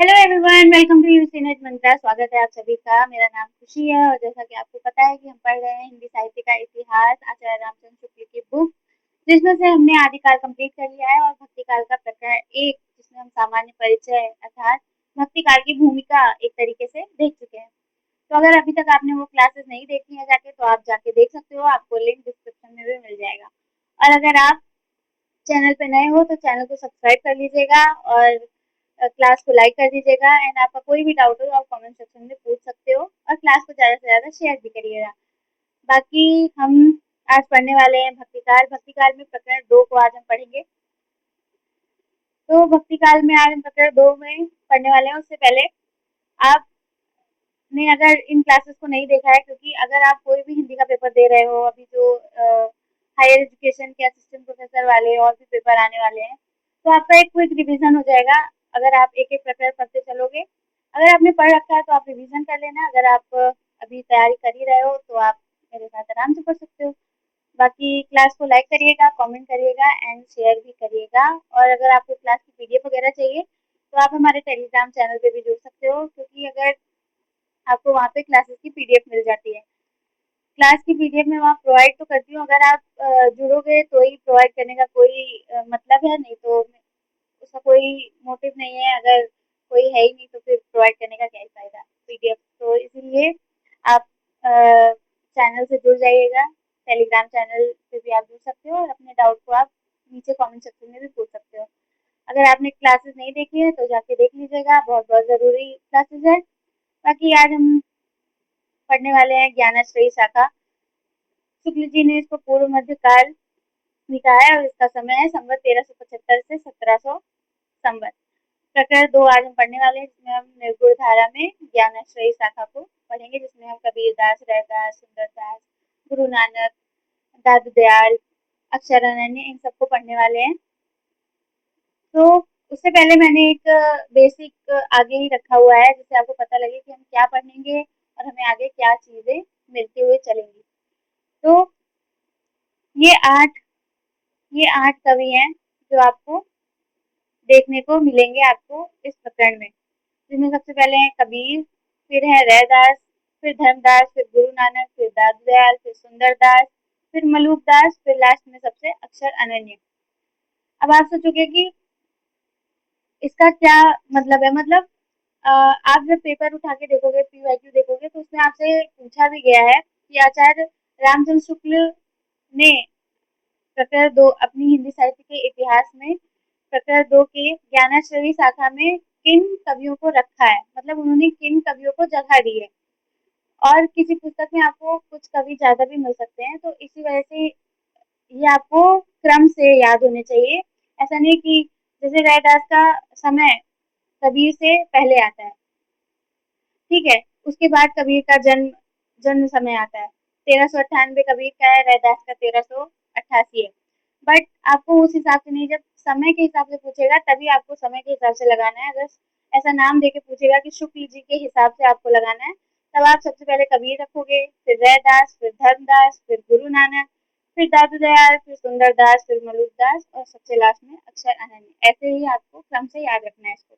Hello everyone, welcome to यूसीनेट मंत्रा। स्वागत है आप सभी का। मेरा नाम खुशी है और जैसा कि आपको पता है कि हम पढ़ रहे हैं हिंदी साहित्य का इतिहास आचार्य रामचंद्र शुक्ल की बुक, जिसमें से हमने आदिकाल कंप्लीट कर लिया है और भक्तिकाल का प्रकरण एक, जिसमें हम सामान्य परिचय अर्थात भक्तिकाल की भूमिका एक तरीके से देख चुके हैं। तो अगर अभी तक आपने वो क्लासेस नहीं देखी है जाके, तो आप जाके देख सकते हो। आपको लिंक डिस्क्रिप्शन में भी मिल जाएगा। और अगर आप चैनल पे नए हो तो चैनल को सब्सक्राइब कर लीजिएगा और क्लास को लाइक कर दीजिएगा। एंड आपका कोई भी डाउट हो तो आप कमेंट सेक्शन में पूछ सकते हो और क्लास को ज़्यादा से ज़्यादा शेयर भी करिएगा। बाकी हम आज पढ़ने वाले हैं भक्तिकाल। भक्तिकाल में प्रकरण 2 को आज हम पढ़ेंगे। तो भक्तिकाल में आज हम प्रकरण 2 में पढ़ने वाले हैं। उससे पहले आपने अगर इन क्लासेस को नहीं देखा है, क्योंकि अगर आप कोई भी हिंदी का पेपर दे रहे हो, अभी जो हायर एजुकेशन के असिस्टेंट प्रोफेसर वाले और भी पेपर आने वाले हैं, तो आपका एक क्विक रिवीजन हो जाएगा अगर आप एक एक प्रकरण पढ़ते चलोगे। अगर आपने पढ़ रखा है तो आप रिवीजन कर लेना। अगर आप अभी तैयारी कर ही रहे हो तो आप मेरे साथ आराम से पढ़ सकते हो। बाकी क्लास को लाइक करिएगा, कमेंट करिएगा एंड शेयर भी करिएगा। और अगर आपको क्लास की पीडीएफ वगैरह चाहिए तो आप हमारे टेलीग्राम चैनल पे भी जुड़ सकते हो, क्योंकि अगर आपको वहाँ पे क्लासेस की पीडीएफ मिल जाती है। क्लास की पीडीएफ में वहाँ प्रोवाइड तो करती हूँ, अगर आप जुड़ोगे तो ही प्रोवाइड करने का कोई मतलब है, नहीं तो उसका कोई मोटिव नहीं है। अगर कोई है ही नहीं तो फिर प्रोवाइड करने का क्या ही फायदा पीडीएफ। तो इसीलिए आप चैनल से जुड़ जाइएगा। टेलीग्राम चैनल पे भी आप जुड़ सकते हो और अपने डाउट को आप नीचे कमेंट सेक्शन में भी पूछ सकते हो। अगर आपने क्लासेस नहीं देखी है तो जाके देख लीजिएगा, बहुत बहुत ज़रूरी क्लासेस है। बाकी आज हम पढ़ने वाले हैं ज्ञानाश्रयी शाखा। शुक्ल जी ने इसको पूर्व मध्य काल लिखा है और इसका समय है संवत 1375 से 1700 संवत। प्रकरण 2 आज हम पढ़ने वाले हैं, जिसमें हम निर्गुण धारा में ज्ञानाश्रयी शाखा को पढ़ेंगे, जिसमें हम कबीरदास, रैदास, सुंदरदास, गुरु नानक, दादू दयाल, अक्षरानंद इन सबको पढ़ने वाले हैं। तो उससे पहले मैंने एक बेसिक आगे ही रखा हुआ है, जिससे आपको पता लगे कि हम क्या पढ़ेंगे और हमें आगे क्या चीज़ें मिलती हुई चलेंगी। तो ये आठ ये 8 कवि हैं जो आपको देखने को मिलेंगे आपको इस प्रकरण में, जिसमें सबसे पहले हैं कबीर, फिर है रैदास, फिर धर्मदास, फिर गुरु नानक, फिर दादू दयाल, फिर सुंदरदास, फिर मलूकदास, फिर लास्ट में सबसे अक्षर अनन्य। अब आप सोचोगे कि इसका क्या मतलब है। मतलब आप जब पेपर उठा के देखोगे, पीवाईक्यू देखोगे, तो उसमें आपसे पूछा भी गया है कि आचार्य रामचंद्र शुक्ल ने प्रकरण 2 अपनी हिंदी साहित्य के इतिहास में प्रकरण 2 के ज्ञानाश्रवी शाखा में किन कवियों को रखा है, मतलब उन्होंने किन कवियों को जगह दी है। और किसी पुस्तक में आपको कुछ कवि ज़्यादा भी मिल सकते हैं, तो इसी वजह से ये आपको क्रम से याद होने चाहिए। ऐसा नहीं कि जैसे रैदास का समय कबीर से पहले आता है, ठीक है, उसके बाद कबीर का जन्म जन्म समय आता है। 1398 कबीर का है, रैदास का 1388 है। बट आपको उस हिसाब से नहीं, जब समय के हिसाब से पूछेगा तभी आपको समय के हिसाब से लगाना है। अगर ऐसा नाम देके पूछेगा कि शुक्ल जी के हिसाब से आपको लगाना है, तब आप सबसे पहले कबीर रखोगे, फिर रैदास, फिर धर्मदास, फिर गुरु नानक, फिर दादू दयाल, फिर सुंदरदास, फिर मलूकदास और सबसे लास्ट में अक्षर अनन्य। ऐसे ही आपको क्रम से याद रखना है इसको।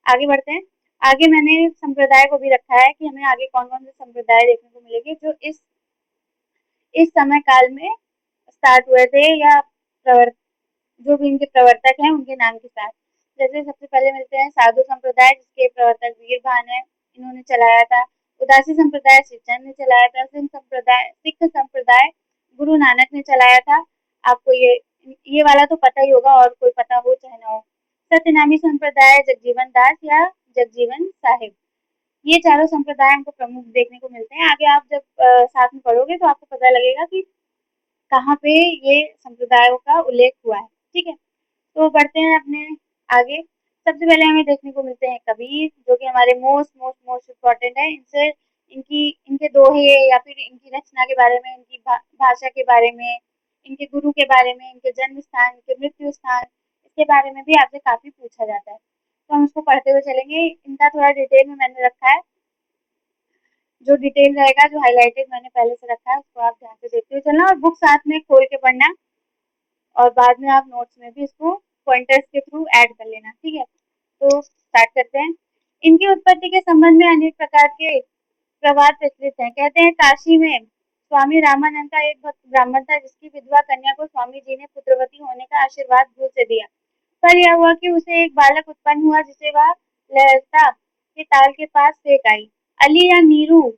आगे बढ़ते हैं। आगे मैंने संप्रदाय को भी रखा है कि हमें आगे कौन कौन से संप्रदाय देखने को मिलेंगे जो इस समय काल में स्टार्ट हुए थे, या जो भी इनके प्रवर्तक हैं उनके नाम के साथ। जैसे सबसे पहले मिलते हैं साधु संप्रदाय, जिसके प्रवर्तक वीरभान है, इन्होंने चलाया था। उदासी संप्रदाय श्रीचंद ने चलाया था। सिख संप्रदाय गुरु नानक ने चलाया था। आपको ये वाला तो पता ही होगा, और कोई पता हो चाहे ना हो। सत्यनामी संप्रदाय जगजीवन दास या जगजीवन साहिब, ये चारों संप्रदाय हमको प्रमुख देखने को मिलते हैं। आगे आप जब साथ में पढ़ोगे तो आपको पता लगेगा कि कहाँ पे ये संप्रदायों का उल्लेख हुआ है, ठीक है। तो बढ़ते हैं अपने आगे। सबसे पहले हमें देखने को मिलते हैं कबीर, जो कि हमारे मोस्ट मोस्ट मोस्ट इम्पोर्टेंट है। इनसे इनके दोहे या फिर इनकी रचना के बारे में, इनकी भाषा के बारे में, इनके गुरु के बारे में, इनके जन्म स्थान, इनके मृत्यु स्थान, इसके बारे में भी आपसे काफ़ी पूछा जाता है। तो हम इसको पढ़ते हुए चलेंगे। इनका थोड़ा डिटेल में मैंने रखा है, जो डिटेल रहेगा, जो हाईलाइटेड मैंने पहले से रखा है, उसको आप ध्यान से देखते हुए चलना और बुक साथ में खोल के पढ़ना। और बाद में आप नोट्स में भी इसको पॉइंटर्स के थ्रू ऐड कर लेना, ठीक है। तो स्टार्ट करते हैं। इनकी उत्पत्ति के संबंध में अनेक प्रकार के प्रवाद प्रचलित हैं। कहते हैं काशी में स्वामी रामानंद का एक भक्त ब्राह्मण था जिसकी विधवा कन्या को स्वामी जी ने पुत्रवती होने का आशीर्वाद भूल से दिया। पर यह हुआ कि उसे एक बालक उत्पन्न हुआ जिसे वह लहरता के ताल के पास फेंक आई। अली या नीरू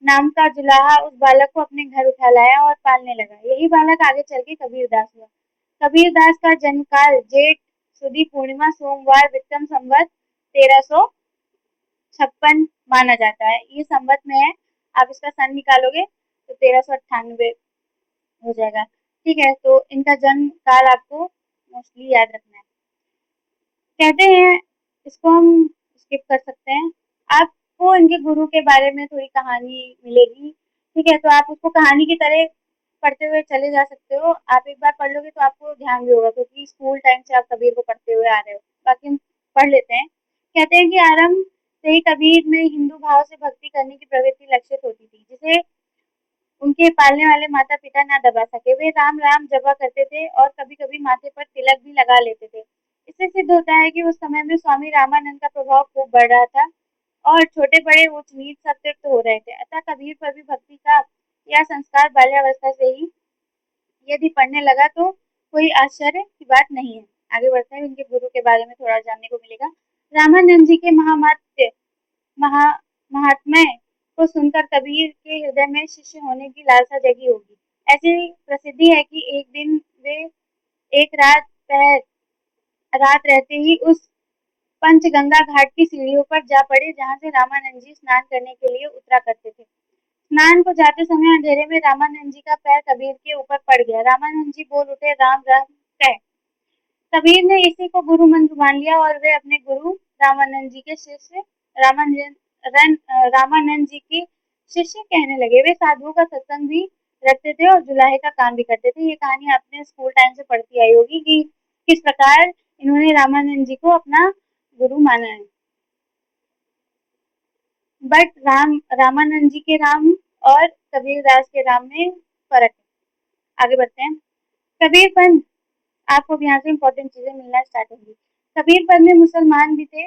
नाम का जुलाहा उस बालक को अपने घर उठा लाया और पालने लगा। यही बालक आगे चल के कबीरदास हुआ। कबीरदास का जन्म काल जेठ सुदी पूर्णिमा सोमवार विक्रम संवत 1356 माना जाता है। ये संवत में है, आप इसका सन निकालोगे तो 1398 हो जाएगा। ठीक है, तो इनका जन्म काल आपको मोस्टली याद रखना है। कहते हैं इसको हम स्किप कर सकते हैं। आपको इनके गुरु के बारे में थोड़ी कहानी मिलेगी। ठीक है, तो आप उसको कहानी की तरह पढ़ते हुए चले जा सकते हो। आप एक बार पढ़ लोगे तो आपको ध्यान भी होगा क्योंकि स्कूल टाइम से आप कबीर को पढ़ते हुए आ रहे हो। बाकी हम पढ़ लेते हैं। कहते हैं कि आरंभ से ही कबीर में हिंदू भाव से भक्ति करने की प्रवृत्ति लक्षित होती थी जिसे उनके पालने वाले माता पिता ना दबा सके। वे राम राम जपा करते थे और कभी कभी माथे पर तिलक भी लगा लेते थे। इससे सिद्ध होता है कि उस समय में स्वामी रामानंद का प्रभाव खूब बढ़ रहा था और छोटे बड़े ऊंच नीच सब तृप्त हो रहे थे। अतः कबीर पर भी भक्ति का यह संस्कार बाल्यावस्था से ही यदि पढ़ने लगा तो कोई आश्चर्य की बात नहीं है। आगे बढ़ते हैं, इनके गुरु के बारे में थोड़ा जानने को मिलेगा। रामानंद जी के महा महात्म्य को सुनकर कबीर के हृदय में शिष्य होने की लालसा जगी होगी। ऐसी प्रसिद्धि है कि एक दिन वे एक रात रहते ही उस पंचगंगा घाट की सीढ़ियों पर जा पड़े जहाँ से रामानंद जी स्नान करने के लिए उतरा करते थे। स्नान को जाते समय अंधेरे में रामानंद जी का पैर कबीर के ऊपर पड़ गया। रामानंद जी बोल उठे, राम राम कह। कबीर ने इसी को गुरु मंत्र मान लिया और वे अपने गुरु रामानंद जी के शिष्य रामानंद जी के शिष्य कहने लगे। वे साधुओं का सत्संग भी रखते थे और जुलाहे का काम भी करते थे। ये कहानी आपने स्कूल टाइम से पढ़ती आई होगी कि किस प्रकार इन्होंने रामानंद जी को अपना गुरु माना है। बट रामानंद जी के राम और कबीरदास के राम में फर्क है। आगे बढ़ते हैं। कबीर पंथ, आपको भी यहाँ से इंपॉर्टेंट चीजें मिलना स्टार्ट होंगी। कबीर पंथ में मुसलमान भी थे।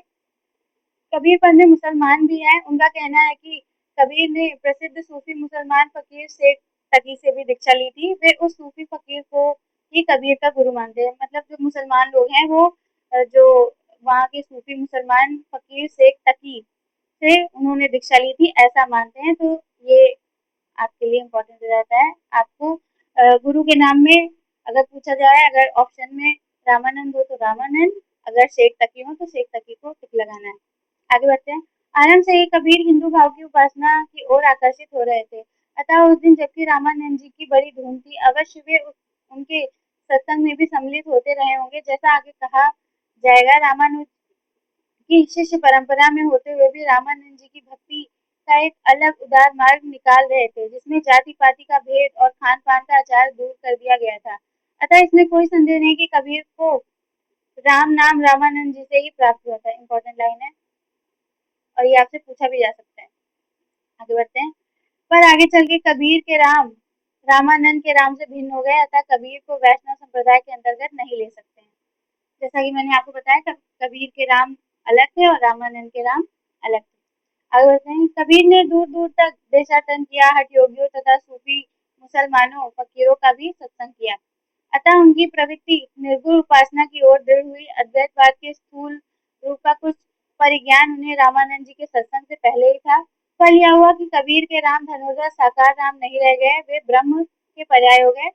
कबीर पंथ में मुसलमान भी हैं। उनका कहना है कि कबीर ने प्रसिद्ध सूफी मुसलमान फकीर शेख तकी से भी दीक्षा ली थी। वे उस सूफी फकीर को ही कबीर का गुरु मानते हैं। मतलब जो मुसलमान लोग हैं वो जो वहाँ के सूफी मुसलमान फकीर शेख तकी से उन्होंने दीक्षा ली थी ऐसा मानते हैं। तो ये आपके लिए इम्पोर्टेंट हो जाता है। आपको गुरु के नाम में अगर पूछा जाए, अगर ऑप्शन में रामानंद हो तो रामानंद, अगर शेख तकी हो तो शेख तकी को टिक लगाना है। आगे बढ़ते हैं। आरंभ से ही कबीर हिंदू भाव की उपासना की ओर आकर्षित हो रहे थे। अतः उस दिन जबकि रामानंद जी की बड़ी धूम थी, अवश्य वे उनके सत्संग में भी सम्मिलित होते रहे होंगे। जैसा आगे कहा जाएगा, रामानुज की शिष्य परंपरा में होते हुए भी रामानंद जी की भक्ति का एक अलग उदार मार्ग निकाल रहे थे जिसमें जाति पाति का भेद और खान पान का आचार दूर कर दिया गया था। अतः इसमें कोई संदेह नहीं कि कबीर को राम नाम रामानंद जी से ही प्राप्त हुआ था। इंपॉर्टेंट लाइन है और ये आपसे पूछा भी जा सकता है। आगे बढ़ते हैं। पर आगे चल के कबीर के राम रामानंद के राम से भिन्न हो गए। अतः कबीर को वैष्णव संप्रदाय के अंतर्गत नहीं ले सकते हैं। जैसा कि मैंने आपको बताया, कबीर के राम अलग थे और रामानंद के राम अलग थे। आगे बढ़ते हैं। कबीर ने दूर दूर तक देशाटन किया, हठ योगियों तथा सूफी मुसलमानों फकीरों का भी सत्संग किया। अतः उनकी प्रवृत्ति निर्गुण उपासना की ओर दृढ़ हुई। अद्वैतवाद के स्थूल रूप का कुछ परिज्ञान उन्हें रामानंद जी के सत्संग से पहले ही था। फल यह हुआ कि कबीर के राम धनुर्धर साकार राम नहीं रह गए, वे ब्रह्म के पर्याय हो गए।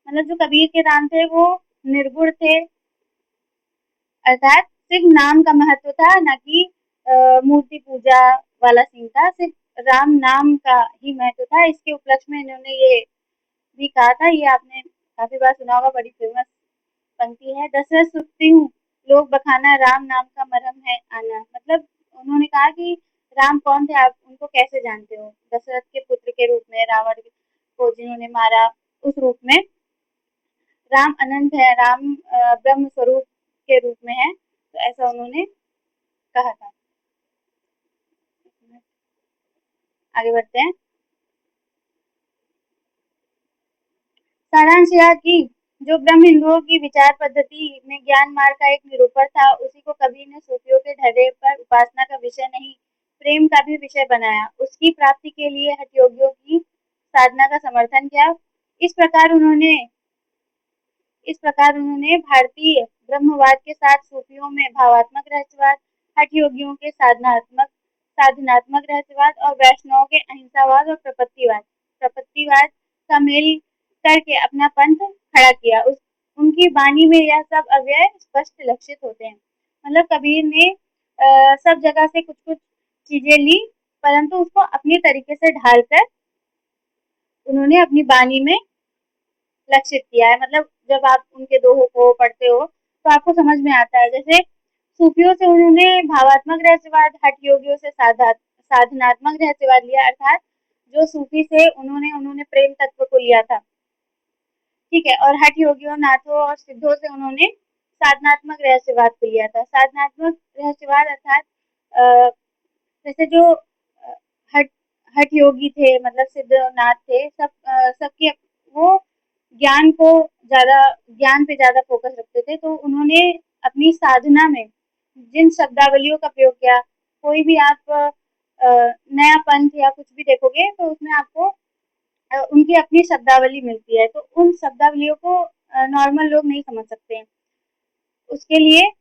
मतलब जो कबीर के राम थे वो निर्गुण थे, अर्थात सिर्फ नाम का महत्व था, ना कि मूर्ति पूजा वाला सीन था। सिर्फ राम नाम का ही महत्व था। इसके उपलक्ष्य में इन्होंने ये भी कहा था, ये आपने काफी बार सुना होगा, बड़ी फेमस पंक्ति है, दशरथ सुनती हूँ लोग बखाना, राम नाम का मरहम है आना। मतलब उन्होंने कहा कि राम कौन थे, आप उनको कैसे जानते हो। दशरथ के पुत्र के रूप में, रावण को जिन्होंने मारा उस रूप में। राम अनंत है, राम ब्रह्म स्वरूप के रूप में है, तो ऐसा उन्होंने कहा था। आगे बढ़ते हैं। सारांश यह कि जो ब्रह्म हिंदुओं की विचार पद्धति में ज्ञान मार्ग का एक निरूपण था, उसी को कबीर ने सूफियों के ढर्रे पर उपासना का विषय नहीं, प्रेम का भी विषय बनाया। उसकी प्राप्ति के लिए हठ योगियों की साधना का समर्थन किया। इस प्रकार उन्होंने इस प्रकार उन्होंने भारतीय ब्रह्मवाद के साथ सूफियों में भावात्मक रहस्यवाद, हठ योगियों के साधनात्मक रहस्यवाद और वैष्णवों के अहिंसावाद और प्रपत्तिवाद का मेल करके अपना पंथ खड़ा किया। उनकी वाणी में यह सब अव्यय स्पष्ट लक्षित होते हैं। मतलब कबीर ने सब जगह से कुछ कुछ चीजें ली, परंतु उसको अपनी तरीके से ढालकर उन्होंने अपनी वाणी में लक्षित किया है। मतलब जब आप उनके दोहों को पढ़ते हो तो आपको समझ में आता है। जैसे सूफियों से उन्होंने भावात्मक रहस्यवाद, हठ योगियों से साधनात्मक रहस्यवाद लिया, अर्थात जो सूफी से उन्होंने उन्होंने प्रेम तत्व को लिया था, ठीक है, और हठ योगियों, नाथों और सिद्धों से उन्होंने साधनात्मक रहस्यवाद को लिया था। साधनात्मक रहस्यवाद अर्थात जैसे जो हठ हठ योगी थे, मतलब सिद्धनाथ थे, सबके वो ज्ञान को ज्ञान पे ज्यादा फोकस रखते थे। तो उन्होंने अपनी साधना में जिन शब्दावलियों का प्रयोग किया, कोई भी आप नया पंथ या कुछ भी देखोगे तो उसमें आपको उनकी अपनी शब्दावली मिलती है। तो उन शब्दावलियों को नॉर्मल लोग नहीं समझ सकते हैं, उसके लिए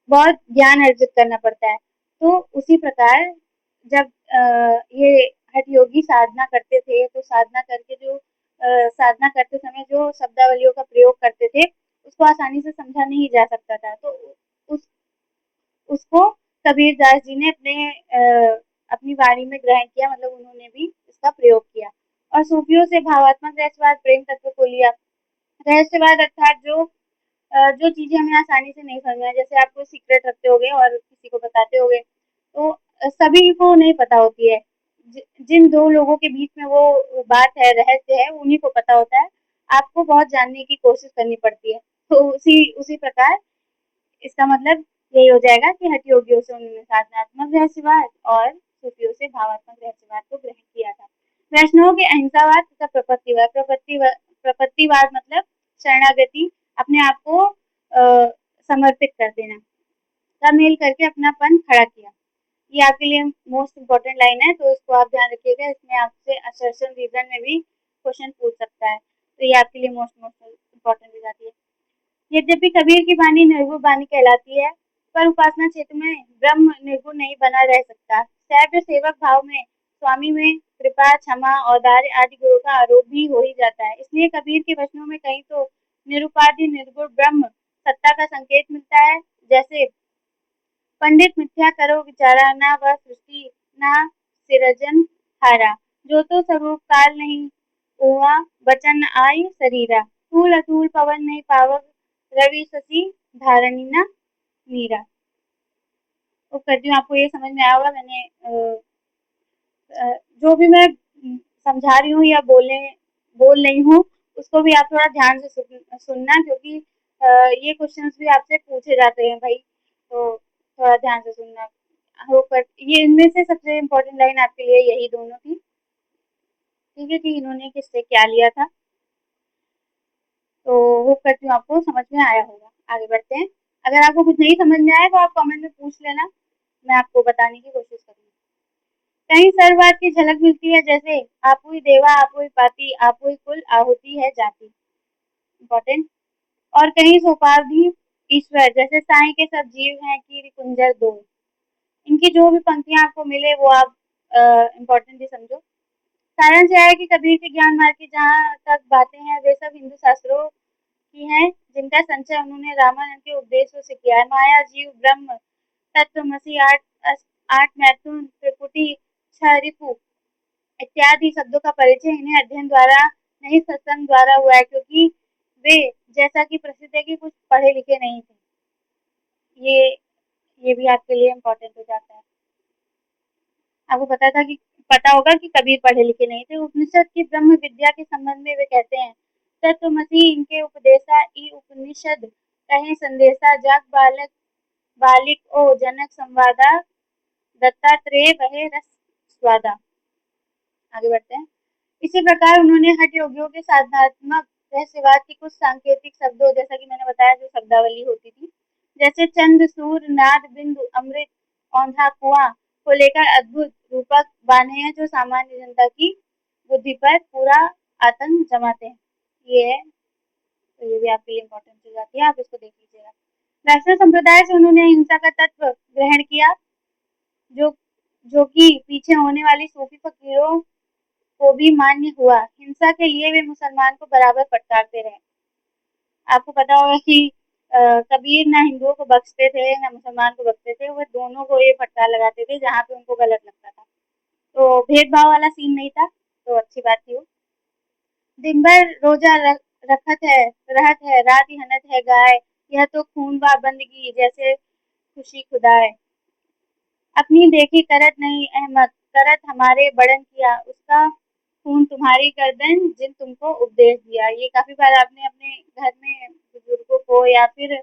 बहुत ज्ञान अर्जित करना पड़ता है। तो उसी प्रकार जब ये हठ योगी साधना करते थे, तो साधना करके जो साधना करते समय जो शब्दावलियों का प्रयोग करते थे, उसको आसानी से समझा नहीं जा सकता था। तो उस उसको कबीरदास जी ने अपनी वाणी में ग्रहण किया, मतलब उन्होंने भी इसका प्रयोग किया। और सूफियों से भावात्मक रहस्यवाद, प्रेम तत्व को लिया। रहस्यवाद अर्थात जो चीजें हमें आसानी से नहीं समझ में, जैसे आप कोई सीक्रेट रखते होगे और किसी को बताते होगे, तो सभी को नहीं पता होती है। जिन दो लोगों के बीच में वो बात है, रहस्य है, उन्हीं को पता होता है। आपको बहुत जानने की कोशिश करनी पड़ती है। तो उसी उसी प्रकार इसका मतलब यही हो जाएगा कि हठ योगियों से उन्होंने साधनात्मक रहस्यवाद और सूफियों से भावात्मक रहस्यवाद को ग्रहण किया था। वैष्णवों के अहिंसावाद तथा प्रपत्तिवाद मतलब शरणागति, अपने आप को समर्पित कर देना, का मेल करके अपना पंथ खड़ा किया। ये आपके लिए मोस्ट इम्पोर्टेंट लाइन है, तो इसको आप ध्यान रखिएगा। इसमें आपसे असर्शन रीजन में भी क्वेश्चन पूछ सकता है, तो ये आपके लिए मोस्ट मोस्ट इम्पोर्टेंट हो जाती है। यद्यपि कबीर की वाणी निर्गुण वाणी कहलाती है, पर उपासना क्षेत्र में ब्रह्म निर्गुण नहीं बना रह सकता। सैव्य सेवक भाव में स्वामी में कृपा, क्षमा, औदार्य आदि गुणों का आरोप भी हो ही जाता है। इसलिए कबीर के वचनों में कहीं तो निरुपाधि निर्गुण ब्रह्म सत्ता का संकेत मिलता है। जैसे पंडित मिथ्या करो विचारा, ना वह सृष्टि ना सिरजन हारा, जो तो स्वरूप काल नहीं हुआ, वचन आय शरीरा, स्थूल अतुल पवन नहीं पावक, रवि शशि धारणी न मीरा। तो करती हूँ, आपको ये समझ में आया होगा। मैंने जो भी मैं समझा रही हूँ या बोल रही हूँ, उसको भी आप थोड़ा ध्यान से सुनना, क्योंकि ये क्वेश्चंस भी आपसे पूछे जाते हैं भाई, तो थोड़ा ध्यान से सुनना। होकर ये इनमें से सबसे इम्पोर्टेंट लाइन आपके लिए यही दोनों थी, ठीक है, कि इन्होंने किससे क्या लिया था। तो वो करती हूँ आपको समझ में आया होगा। आगे बढ़ते हैं। अगर आपको कुछ नहीं समझ में आया तो आप कमेंट में पूछ लेना, मैं आपको बताने की कोशिश करूँगी। कहीं सर्ववाद की झलक मिलती है, जैसे आपुई देवा आपुई पाती, आपुई कुल आहुति है जाति, इम्पोर्टेंट। और कहीं सोपाधि ईश्वर, जैसे साई के सब जीव हैं की कुंजर दो। इनकी जो भी पंक्तियां आपको मिले वो आप इम्पोर्टेंट भी समझो। सारांश यह है कि कबीर के ज्ञान मार्ग की जहाँ तक बातें हैं, वे सब हिंदू शास्त्रों की हैं, जिनका संचय उन्होंने रामानंद के उपदेशों से किया है। माया, जीव, ब्रह्म, तत्वमसी, आठ मैथुन, त्रिपुटी, छह रिपु इत्यादि शब्दों का परिचय इन्हें अध्ययन द्वारा नहीं, सत्संग द्वारा हुआ है, क्योंकि वे, जैसा कि प्रसिद्ध है, कि कुछ पढ़े लिखे नहीं थे। ये ये भी आपके लिए इम्पोर्टेंट हो जाता है। आपको पता होगा कि कबीर पढ़े लिखे नहीं थे। उपनिषद की ब्रह्म विद्या के संबंध में वे कहते हैं, तत्वमसी इनके उपदेशा ई उपनिषद कहें संदेशा, जग बालक बालिक ओ जनक संवादा, दत्तात्रेय वहे रस स्वादा। आगे बढ़ते हैं। इसी प्रकार उन्होंने हठ योगियों के साधनात्मक रहस्यवाद के कुछ सांकेतिक शब्दों, जैसा कि मैंने बताया जो शब्दावली होती थी, जैसे चंद, सूर, नाद, बिंदु, अमृत, औंधा, कुआं को लेकर अद्भुत रूपक बाने हैं जो सामान्य जनता की बुद्धि पर पूरा आतंक जमाते हैं। ये है, तो ये भी आपके लिए इम्पोर्टेंट हो जाती है, आप इसको देख लीजिएगा। वैष्णव संप्रदाय से उन्होंने हिंसा का तत्व ग्रहण किया, जो जो कि पीछे होने वाली सूफी फकीरों को भी मान्य हुआ। हिंसा के लिए वे मुसलमान को बराबर फटकारते रहे। आपको पता होगा कि कबीर ना हिंदुओं को बख्शते थे ना मुसलमान को बख्शते थे, वो दोनों को ये फटकार लगाते थे जहाँ पे उनको गलत लगता था। तो भेदभाव वाला सीन नहीं था, तो अच्छी बात थी वो। दिन भर रोजा रखत है रहत है, रात ही हनत है गाय, यह तो खून व बंदगी जैसे खुशी खुदाए। अपनी देखी करत नहीं अहमद, करत हमारे बड़न किया, उसका खून तुम्हारी गर्दन जिन तुमको उपदेश दिया। ये काफी बार आपने अपने घर में बुजुर्गों को या फिर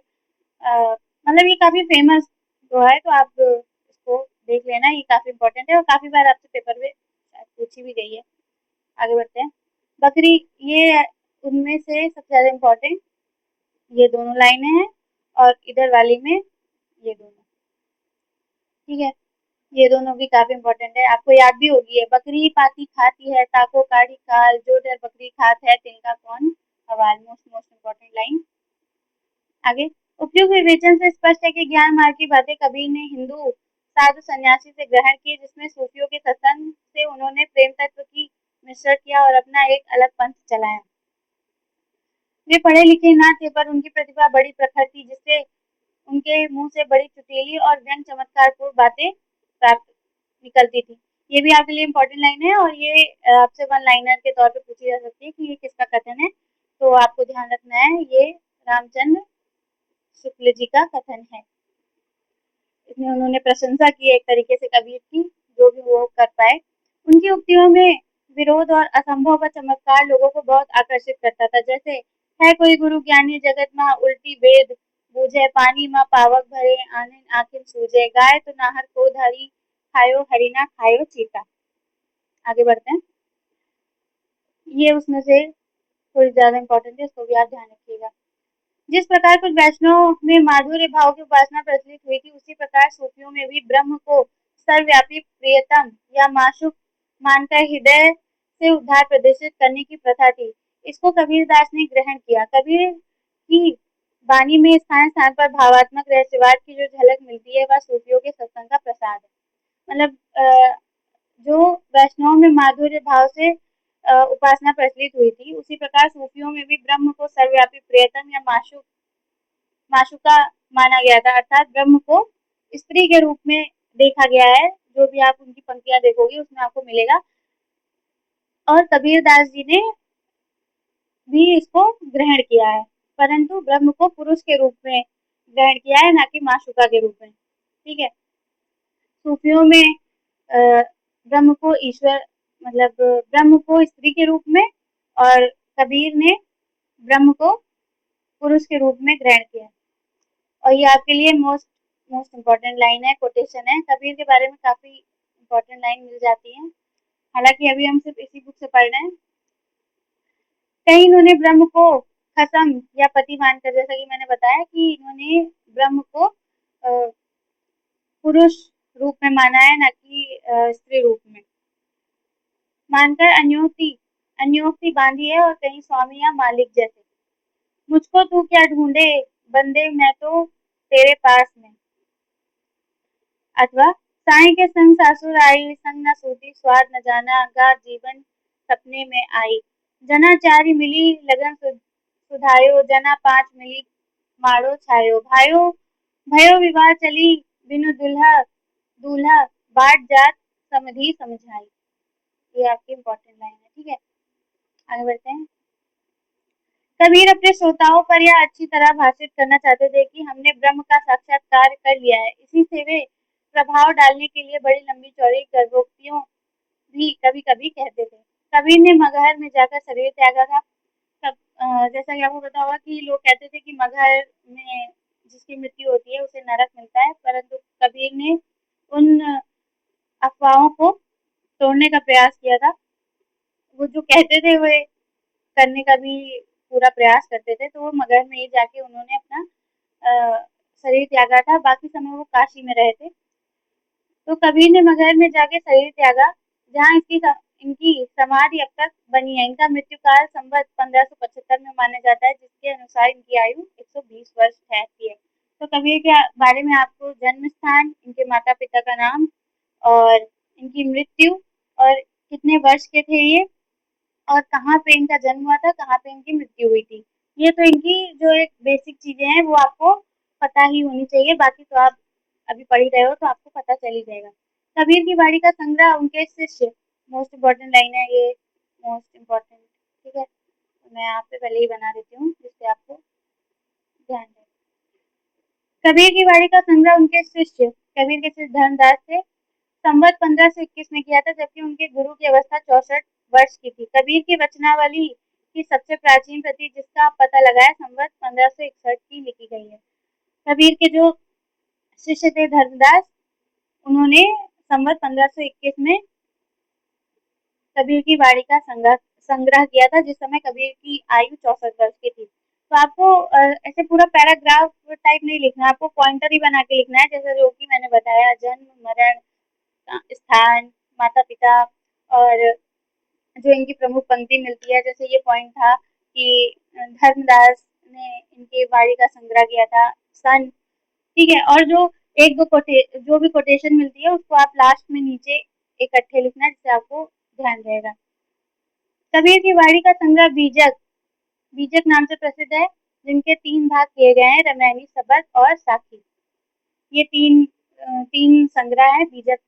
मतलब ये काफी फेमस जो है, तो आप इसको देख लेना, ये काफी इंपॉर्टेंट है और काफी बार आपसे पेपर में शायद पूछी भी गई है। आगे बढ़ते हैं। बकरी, ये उनमें से सबसे ज्यादा इम्पोर्टेंट ये दोनों लाइनें हैं और इधर वाली में ये दोनों, ठीक है। ये दोनों भी काफी इंपॉर्टेंट है, आपको याद भी होगी है। बकरी पाती खाती है, ताको काढ़ी खाल, जो डर बकरी खात है, तिनका कौन हवाल। Most most important line. आगे, उपयुक्त विवेचन से स्पष्ट है कि ज्ञान मार्ग की बातें कबीर ने हिंदू साधु सन्यासी से ग्रहण की, जिसमें सूफियों के सत्संग से उन्होंने प्रेम तत्व की मिश्रण किया और अपना एक अलग पंथ चलाया। वे पढ़े लिखे ना थे, पर उनकी प्रतिभा बड़ी प्रखर थी, जिससे उनके मुंह से बड़ी चुटीली और व्यंग चमत्कारपूर्ण बातें प्राप्त निकलती थी। ये भी आपके लिए इम्पोर्टेंट लाइन है और ये आपसे वन लाइनर के तौर पे पूछी जा सकती है कि ये किसका कथन है। तो आपको ध्यान रखना है, ये रामचंद्र शुक्ल जी का कथन है। इसमें उन्होंने प्रशंसा की एक तरीके से कबीर की, जो भी वो कर पाए। उनकी उक्तियों में विरोध और असंभव व चमत्कार लोगों को बहुत आकर्षित करता था। जैसे, है कोई गुरु ज्ञानी जगत माँ उल्टी वेद बूझे, पानी माँ पावक भरे आनंद आखिर सूझे, गाय तो नाहर को धरी खायो हरिना खायो चीता। आगे बढ़ते हैं। ये उसमें से थोड़ी ज्यादा इंपॉर्टेंट है, इसको भी आप ध्यान रखिएगा। जिस प्रकार कुछ वैष्णव में माधुर्य भाव की उपासना प्रचलित हुई थी, उसी प्रकार सूफियों में भी ब्रह्म को सर्वव्यापी प्रियतम या माशुक मानकर हृदय से उद्धार प्रदर्शित करने की प्रथा थी। इसको कबीरदास ने ग्रहण किया। कबीर की वाणी में स्थान स्थान पर भावात्मक रहस्यवाद की जो झलक मिलती है, वह सूफियों के सत्संग का प्रसाद है। मतलब जो वैष्णव में माधुर्य भाव से उपासना प्रचलित हुई थी, उसी प्रकार सूफियों में भी ब्रह्म को सर्वव्यापी प्रियतम या माशुका माना गया था, अर्थात ब्रह्म को स्त्री के रूप में देखा गया है। जो भी आप उनकी पंक्तियां देखोगे उसमें आपको मिलेगा। और कबीरदास जी ने भी इसको ग्रहण किया है, परंतु ब्रह्म को पुरुष के रूप में ग्रहण किया है, ना कि माशुका के रूप में। ठीक है। सूफियों में ब्रह्म को ईश्वर, मतलब ब्रह्म को स्त्री के रूप में, और कबीर ने ब्रह्म को पुरुष के रूप में ग्रहण किया। और ये आपके लिए मोस्ट मोस्ट इम्पोर्टेंट लाइन है, कोटेशन है। कबीर के बारे में काफी इम्पोर्टेंट लाइन मिल जाती है, हालांकि अभी हम सिर्फ इसी बुक से पढ़ रहे हैं। कहीं इन्होंने ब्रह्म को खसम या पति मानकर, जैसा कि मैंने बताया कि इन्होंने ब्रह्म को पुरुष रूप में माना है, ना कि स्त्री रूप में मानकर अन्योक्ति बांधी है, और कहीं स्वामी या मालिक जैसे। मुझको तू क्या ढूंढे बंदे, मैं तो तेरे पास में। अथवा, साईं के संग सासुर आई, संग न सूती स्वाद न जाना, गा जीवन सपने में आई। जना चारि मिली लगन सुधायो, जना पांच मिली मारो छायो, भायो भयो विवाह चली बिनु दुल्हा दूल्हा, बाट जात समधी समझाई। ये आपकी इम्पोर्टेंट लाइन है, ठीक है। आगे बढ़ते हैं। कबीर अपने श्रोताओं पर यह अच्छी तरह भाषित करना चाहते थे कि हमने ब्रह्म का साक्षात्कार कर लिया है। इसी से वे प्रभाव डालने के लिए बड़ी लंबी चौड़ी गर्भोक्तियों भी कभी कभी कहते थे। कबीर ने मगहर में जाकर शरीर त्यागा था। तब जैसा कि आपको पता होगा कि लोग कहते थे कि मगहर में जिसकी मृत्यु होती है उसे नरक मिलता है, परंतु कबीर ने उन अफवाहों को तोड़ने का प्रयास किया था। वो जो कहते थे वे करने का भी पूरा प्रयास करते थे, तो वो मगध में ही जाके उन्होंने अपना शरीर त्यागा था। बाकी समय वो काशी में रहे थे। तो कबीर ने मगहर में जाके शरीर त्यागा, जहाँ इनकी समाधि अब तक बनी है। इनका मृत्यु काल संवत 1575 में माना जाता है, जिसके अनुसार इनकी आयु 120 वर्ष ठहरती है। तो कबीर के बारे में आपको जन्म स्थान, इनके माता पिता का नाम और इनकी मृत्यु और कितने वर्ष के थे ये और कहाँ पे इनका जन्म हुआ था, कहाँ पे इनकी मृत्यु हुई थी। ये तो इनकी जो एक बेसिक चीजें हैं वो आपको पता ही होनी चाहिए। बाकी तो आप अभी पढ़ ही रहे हो तो आपको पता चल ही जाएगा। कबीर की बाड़ी का संग्रह उनके शिष्य, मोस्ट इम्पोर्टेंट लाइन है ये, मोस्ट इम्पोर्टेंट। ठीक है, तो मैं यहाँ पे पहले ही बना देती हूँ जिससे आपको ध्यान रहे। कबीर की बाड़ी का संग्रह उनके शिष्य कबीर के शिष्य धर्मदास थे, संवत 1521 में किया था, जबकि उनके गुरु की अवस्था 64 वर्ष की थी। कबीर की वचनावली की सबसे प्राचीन प्रति जिसका आप पता लगाया संवत 1561 की लिखी गई है। कबीर के जो शिष्य थे धर्मदास, उन्होंने संवत 1521 में कबीर की बाड़ी का संग्रह किया था, जिस समय कबीर की आयु 64 वर्ष की थी। तो आपको ऐसे पूरा पैराग्राफ टाइप नहीं लिखना है, आपको पॉइंटर ही बना के लिखना है, जैसा जो कि मैंने बताया, जन्म, मरण, स्थान, माता पिता और जो इनकी प्रमुख पंक्ति मिलती है। जैसे ये पॉइंट था कि धर्मदास ने इनके बाड़ी का संग्रह किया था, सन। ठीक है, और जो एक दो जो भी कोटेशन मिलती है उसको आप लास्ट में नीचे इकट्ठे लिखना, जिससे आपको ध्यान रहेगा। कबीर की बाड़ी का संग्रह बीजक बीजक नाम से प्रसिद्ध है, जिनके 3 भाग किए गए हैं, रामायणी, सबद और साखी। ये तीन संग्रह है बीजक।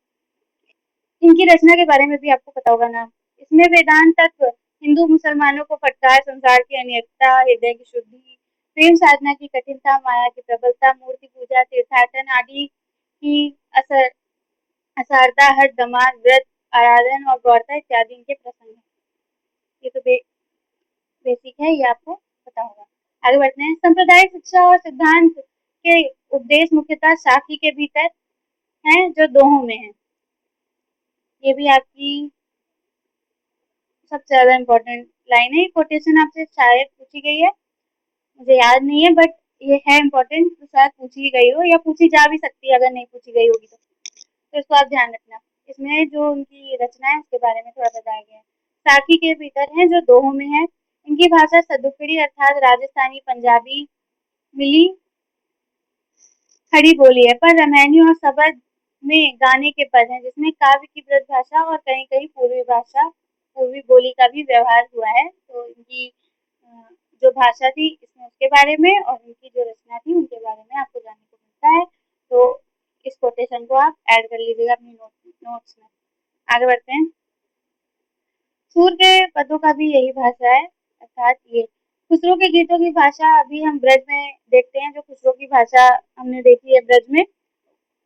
इनकी रचना के बारे में भी आपको पता होगा नाम। इसमें वेदांत तत्व, हिंदू मुसलमानों को फटकार, संसार की अनेकता, हृदय की शुद्धि, प्रेम साधना की कठिनता, माया की प्रबलता, मूर्ति पूजा, तीर्थाटन आदि की असर असारता, हठ, दमाद, व्रत, आराधन और गौरता इत्यादि इनके प्रसंग हैं। ये तो बेसिक है, ये आपको पता होगा। आगे बढ़ते हैं। सांप्रदायिक शिक्षा और सिद्धांत के उपदेश मुख्यतः साखी के भीतर हैं, जो दोहों में है। ये भी आपकी सबसे ज्यादा इम्पोर्टेंट लाइन है। कोटेशन आपसे शायद पूछी गई है, मुझे याद नहीं है, बट ये है इम्पोर्टेंट, तो शायद पूछी गई हो या पूछी जा भी सकती है, अगर नहीं पूछी गई होगी तो इसको आप ध्यान रखना। इसमें जो उनकी रचना है उसके बारे में थोड़ा बताया गया है। साखी के भीतर है, जो दोहों में है। इनकी भाषा सदुकड़ी अर्थात राजस्थानी पंजाबी मिली खड़ी बोली है, पर रामायणी और सबद में गाने के पद हैं, जिसमें काव्य की ब्रज भाषा और कहीं कहीं पूर्वी बोली का भी व्यवहार हुआ है। तो इनकी जो भाषा थी इसमें उसके बारे में और इनकी जो रचना थी उनके बारे में आपको जानने को मिलता है। तो इस कोटेशन को आप ऐड कर लीजिएगा अपनी नोट्स में। आगे बढ़ते हैं। सूर के पदों का भी यही भाषा है, अर्थात ये खुसरो के गीतों की भाषा अभी हम ब्रज में देखते हैं। जो खुसरो की भाषा हमने देखी है ब्रज में,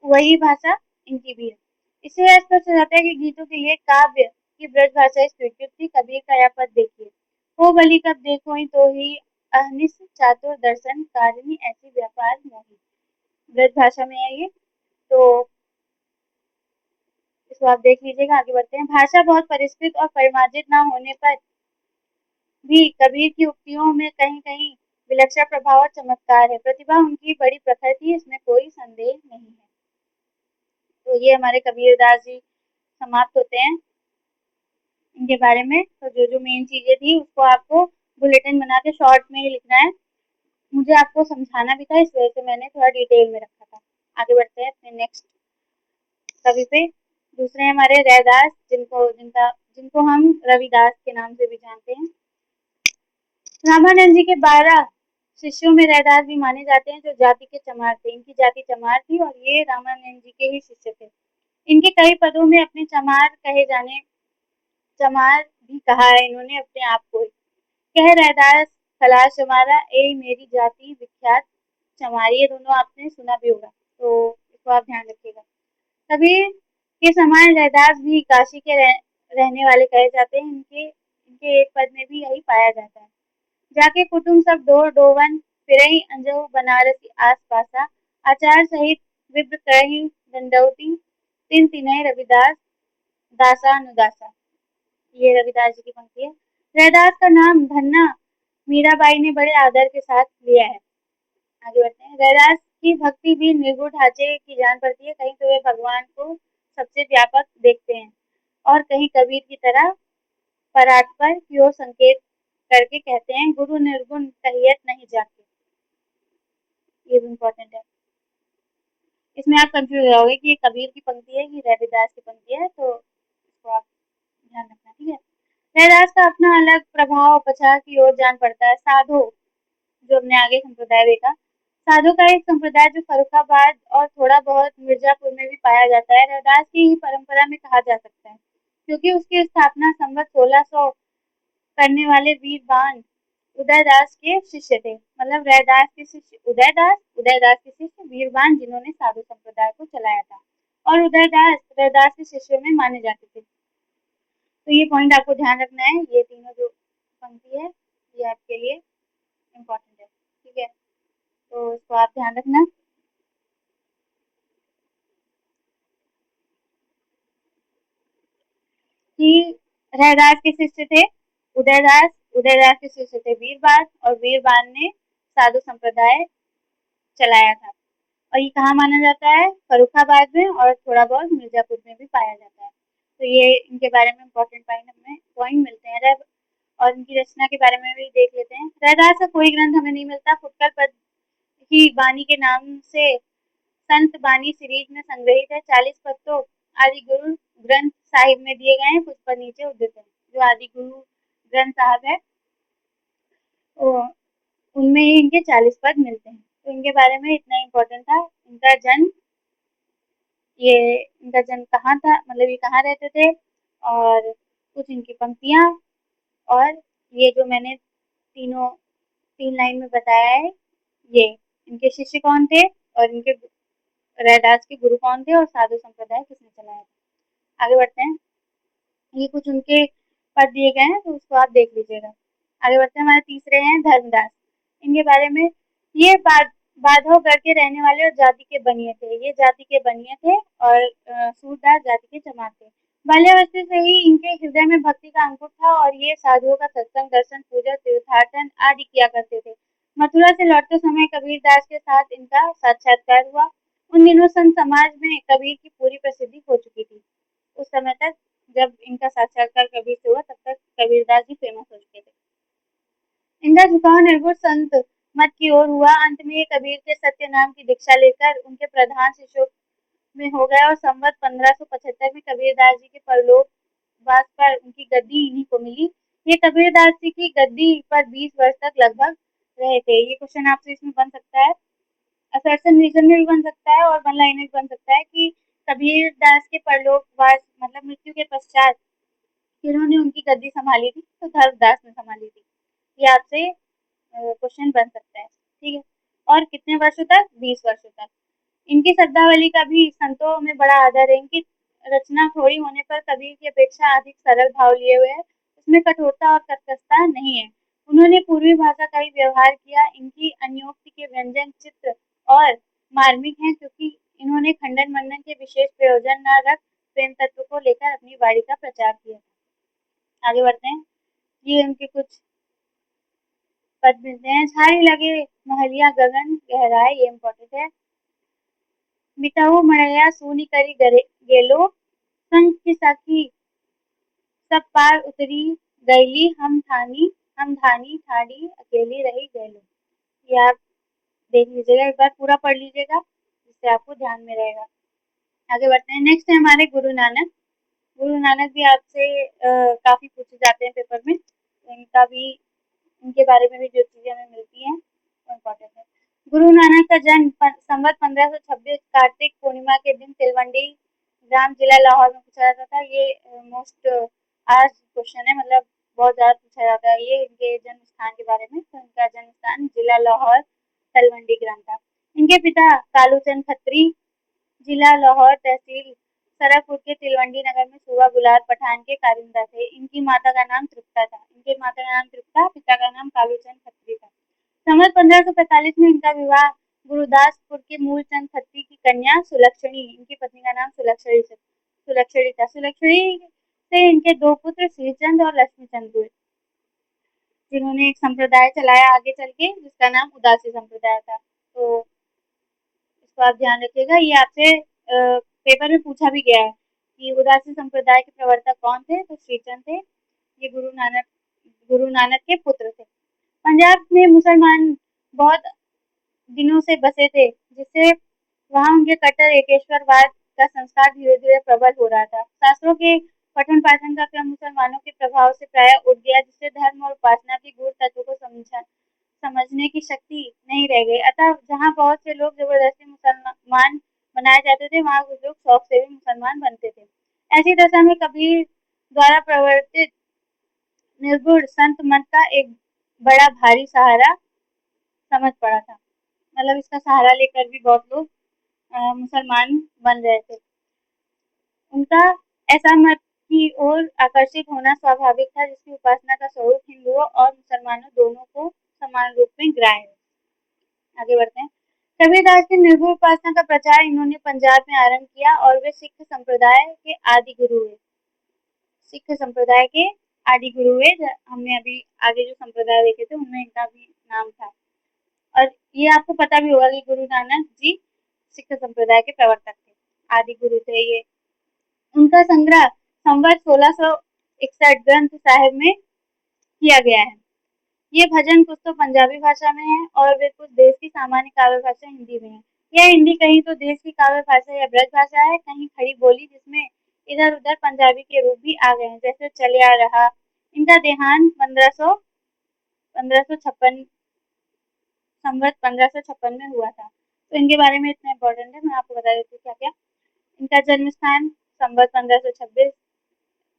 वही भाषा इनकी भी है। इससे स्पष्ट हो जाता है कि गीतों के लिए काव्य की ब्रज भाषा स्वीकृत थी। कबीर का यह पद देखिए, हो बलि कब देखो ही तो ही अहनिस चातुर दर्शन कारिणी ऐसी व्यापार मोही। ब्रज भाषा में है ये, तो इसको आप देख लीजिएगा। आगे बढ़ते हैं। भाषा बहुत परिष्कृत और परिमार्जित न होने पर भी कबीर की उक्तियों में कहीं कहीं विलक्षण प्रभाव और चमत्कार है। प्रतिभा उनकी बड़ी प्रखर थी, इसमें कोई संदेह नहीं है। तो ये हमारे कबीरदास जी समाप्त होते हैं। इनके बारे में तो जो जो मेन चीजें थी उसको आपको बुलेटिन बना के शॉर्ट में ही लिखना है। मुझे आपको समझाना भी था, इस वजह से मैंने थोड़ा डिटेल में रखा था। आगे बढ़ते हैं अपने नेक्स्ट कवि पे। दूसरे हमारे रैदास, जिनको हम रविदास के नाम से भी जानते हैं। रामानंद जी के 12 शिष्यों में रैदास भी माने जाते हैं, जो जाति के चमार थे। इनकी जाति चमार थी और ये रामानंद जी के ही शिष्य थे। इनके कई पदों में अपने चमार भी कहा है इन्होंने अपने आप को। कह रैदास खलास चमारा, ए मेरी जाति विख्यात चमारी। ये दोनों आपने सुना भी होगा, तो इसको आप ध्यान रखिएगा। कबीर के समान रैदास भी काशी के रहने वाले कहे जाते हैं। इनके एक पद में भी यही पाया जाता है। जाके कुटुंब सब डोर डोवन फिरई अंजऊ बनारसी आस पासा, आचार सहित विप्र करही दंडौती, तिन तिनय रविदास दासा अनुदासा। ये रविदास जी की पंक्ति है। रैदास का नाम धन्ना मीराबाई ने बड़े आदर के साथ लिया है। आगे बढ़ते हैं। रैदास की भक्ति भी निर्गुण ढांचे की जान पड़ती है। कहीं तो वे भगवान को सबसे व्यापक देखते हैं और कहीं कबीर की तरह परात्पर की ओर संकेत करके कहते हैं, गुरु निर्गुण कहियत नहीं जाके। ये भी इम्पोर्टेंट है। इसमें आप कंफ्यूज हो जाओगे कि ये कबीर की पंक्ति है कि रैदास की पंक्ति है, तो इसको आप ध्यान रखना, ठीक है। रैदास का अपना अलग प्रभाव प्रचार की ओर जान पड़ता है। साधु, जो हमने आगे संप्रदाय देखा, साधु का एक संप्रदाय जो फर्रुखाबाद और थोड़ा बहुत मिर्जापुर में भी पाया जाता है, रैदास की ही परंपरा में कहा जा सकता है, क्योंकि उसकी स्थापना संवत 1600 करने वाले वीरबान उदयदास के शिष्य थे। मतलब रैदास के शिष्य उदयदास, उदयदास के शिष्य वीरबान, जिन्होंने साधु संप्रदाय को चलाया था, और उदयदास रैदास के शिष्यों में माने जाते थे। तो ये पॉइंट आपको ध्यान रखना है। ये तीनों जो पंक्ति है ये आपके लिए इम्पोर्टेंट है, ठीक है, तो इसको आप ध्यान रखना। कि रैदास के शिष्य थे उदयदास, उदयदास के शिष्य थे वीरबान, और वीरबान ने साधु संप्रदाय चलाया था। और ये कहाँ माना जाता है? फर्रुखाबाद में, और थोड़ा बहुत मिर्जापुर में भी पाया जाता है। तो ये इनके बारे में इम्पोर्टेंट पॉइंट मिलते हैं। और इनकी रचना के बारे में भी देख लेते हैं। रैदास का कोई ग्रंथ हमें नहीं मिलता। फुटकर पद ही बानी के नाम से संत बानी सीरीज में संग्रहित है। 40 पद तो आदि गुरु ग्रंथ साहिब में दिए गए हैं, कुछ पद नीचे उद्धृत है। जो आदि गुरु ग्रंथ साहब है उनमें ही इनके 40 पद मिलते हैं। तो इनके बारे में इतना इम्पोर्टेंट था। इनका जन्म, ये इनका जन्म कहाँ था, मतलब ये कहाँ रहते थे, और कुछ इनकी पंक्तियाँ, और ये जो मैंने तीन लाइन में बताया है, ये इनके शिष्य कौन थे, और इनके रैदास के गुरु कौन थे, और साधु संप्रदाय किसने चलाया था। आगे बढ़ते हैं। ये कुछ उनके पद दिए गए हैं, तो उसको आप देख लीजिएगा। आगे बढ़ते हैं। हमारे तीसरे हैं धर्मदास। इनके बारे में, ये बाधवगढ़ के रहने वाले और जाति के बनिए थे। ये जाति के बनिए थे और सूरदास जाति के चमार थे। बाल्यावस्था से ही इनके हृदय में भक्ति का अंकुर था और ये साधुओं का सत्संग, दर्शन, पूजा, तीर्थाटन आदि किया करते थे। मथुरा से लौटते समय कबीरदास के साथ इनका साक्षात्कार हुआ। उन दिनों संत समाज में कबीर की पूरी प्रसिद्धि हो चुकी थी। उस समय तक जब इनका साक्षात्कार कबीर से हुआ, तब तक कबीरदास जी फेमस हो चुके थे। इनका झुकाव निर्गुण संत मत की ओर हुआ। अंत में ये कबीर के सत्य नाम की दीक्षा लेकर उनके प्रधान शिष्यों में हो गए और संवत 1575 में कबीरदास जी के परलोक वास पर उनकी गद्दी इन्हीं को मिली। ये कबीरदास जी की गद्दी पर 20 वर्ष तक लगभग रहे थे। ये क्वेश्चन आपसे इसमें बन सकता है, असर्शन रीजन में भी बन सकता है, और वन लाइन में भी बन सकता है कि कबीरदास के परलोक वास मतलब मृत्यु के पश्चात किन्होंने उनकी गद्दी संभाली थी, तो धर्मदास ने संभाली थी। ये आपसे क्वेश्चन बन सकता है, ठीक है। और कितने वर्षों तक? 20 वर्षों तक। इनकी शब्दावली का भी संतों में बड़ा आदर है। इनकी रचना थोड़ी होने पर कबीर की अपेक्षा अधिक सरल भाव लिए हुए है। उसमें कठोरता और कर्कशता नहीं है। उन्होंने पूर्वी भाषा का ही व्यवहार किया। इनकी अन्योक्ति के व्यंजन चित्र और मार्मिक हैं, क्योंकि इन्होंने खंडन मंडन के विशेष प्रयोजन न रख प्रेम तत्व को लेकर अपनी वाणी का प्रचार किया। आगे बढ़ते हैं। ये उनके कुछ पद मिलते हैं। झाड़ी लगे महलिया गगन गहराए, ये इम्पोर्टेंट है। मिटाऊ मड़ैया सूनी करी गेलो, संग की सखी सब पार उतरी गईली, हम धानी ठाड़ी अकेली रही गैलो। ये आप देख लीजिएगा, एक बार पूरा पढ़ लीजिएगा, जिससे आपको ध्यान में रहेगा। आगे बढ़ते हैं। नेक्स्ट है हमारे गुरु नानक। गुरु नानक भी आपसे काफी पूछे जाते हैं पेपर में, तो इनका भी, इनके बारे में भी जो चीजें हमें मिलती हैं वो इम्पोर्टेंट है। गुरु नानक का जन्म संवत 1526 कार्तिक पूर्णिमा के दिन तिलवंडी ग्राम, जिला लाहौर में पूछा जाता था। ये मोस्ट आज क्वेश्चन है, मतलब बहुत ज्यादा पूछा जाता है ये इनके जन्म स्थान के बारे में। तो इनका जन्म स्थान जिला लाहौर, तलवंडी ग्राम था। इनके पिता कालूचंद खत्री, जिला लाहौर, तहसील सरकपुर के तिलवंडी नगर में सूबा गुलार पठान के कारिंदा थे। इनकी माता का नाम तृप्ता था। इनके माता का नाम तृप्ता, पिता का नाम कालूचंद खत्री था। संवत 1545 में इनका विवाह गुरुदासपुर के मूलचंद खत्री की कन्या सुलक्षणी, इनकी पत्नी का नाम सुलक्षणी था। सुलक्षणी से इनके दो पुत्र श्रीचंद और लक्ष्मीचंद हुए, इन्होंने एक संप्रदाय चलाया आगे चल के, जिसका नाम उदासी संप्रदाय था। तो इसको आप ध्यान रखिएगा, ये आपसे पेपर में पूछा भी गया है कि उदासी संप्रदाय के प्रवर्तक कौन थे, तो श्रीचंद थे। ये गुरु नानक के पुत्र थे। पंजाब में मुसलमान बहुत दिनों से बसे थे, जिससे वहां उनके कट्टर एकेश्वरवाद का संस्कार धीरे धीरे प्रबल हो रहा था। शास्त्रों के पठन पाठन का क्रम मुसलमानों के प्रभाव से प्राय उठ गया, जिससे धर्म और उपासना के गूढ़ तत्व को समझने की शक्ति नहीं रह गई। अतः जहाँ बहुत से लोग जबरदस्ती मुसलमान बनाए जाते थे, वहाँ कुछ लोग शौक से भी मुसलमान बनते थे। ऐसी दशा में कबीर द्वारा प्रवर्तित निर्गुण संत मत का एक बड़ा भारी सहारा समझ पड़ा था। मतलब इसका सहारा लेकर भी बहुत लोग मुसलमान बन रहे थे। उनका ऐसा मत की ओर आकर्षित होना स्वाभाविक था, जिसकी उपासना का स्वरूप हिंदुओं और मुसलमानों दोनों को समान रूप में ग्राह्य है। आगे बढ़ते हैं। कबीरदास की निर्गुण उपासना का प्रचार इन्होंने पंजाब में आरंभ किया और वे सिख संप्रदाय के आदि गुरु हुए। सिख संप्रदाय के आदि गुरु हुए। हमने अभी आगे जो संप्रदाय देखे थे उनमें इनका भी नाम था। और ये आपको पता भी होगा कि गुरु नानक जी सिख संप्रदाय के प्रवर्तक थे, आदि गुरु थे ये। उनका संग्रह संवत 1661 ग्रंथ साहिब में किया गया है। ये भजन कुछ तो पंजाबी भाषा में है और वे कुछ देश की सामान्य काव्य भाषा हिंदी में है। यह हिंदी कहीं तो देश की काव्य भाषा या ब्रज भाषा है, कहीं खड़ी बोली, जिसमें इधर उधर पंजाबी के रूप भी आ गए हैं, जैसे चले आ रहा। इनका देहांत 1556 संवत 1556 में हुआ था। तो इनके बारे में इतना इम्पोर्टेंट है, मैं आपको बता देती हूँ क्या क्या। इनका जन्म स्थान संवत 1526,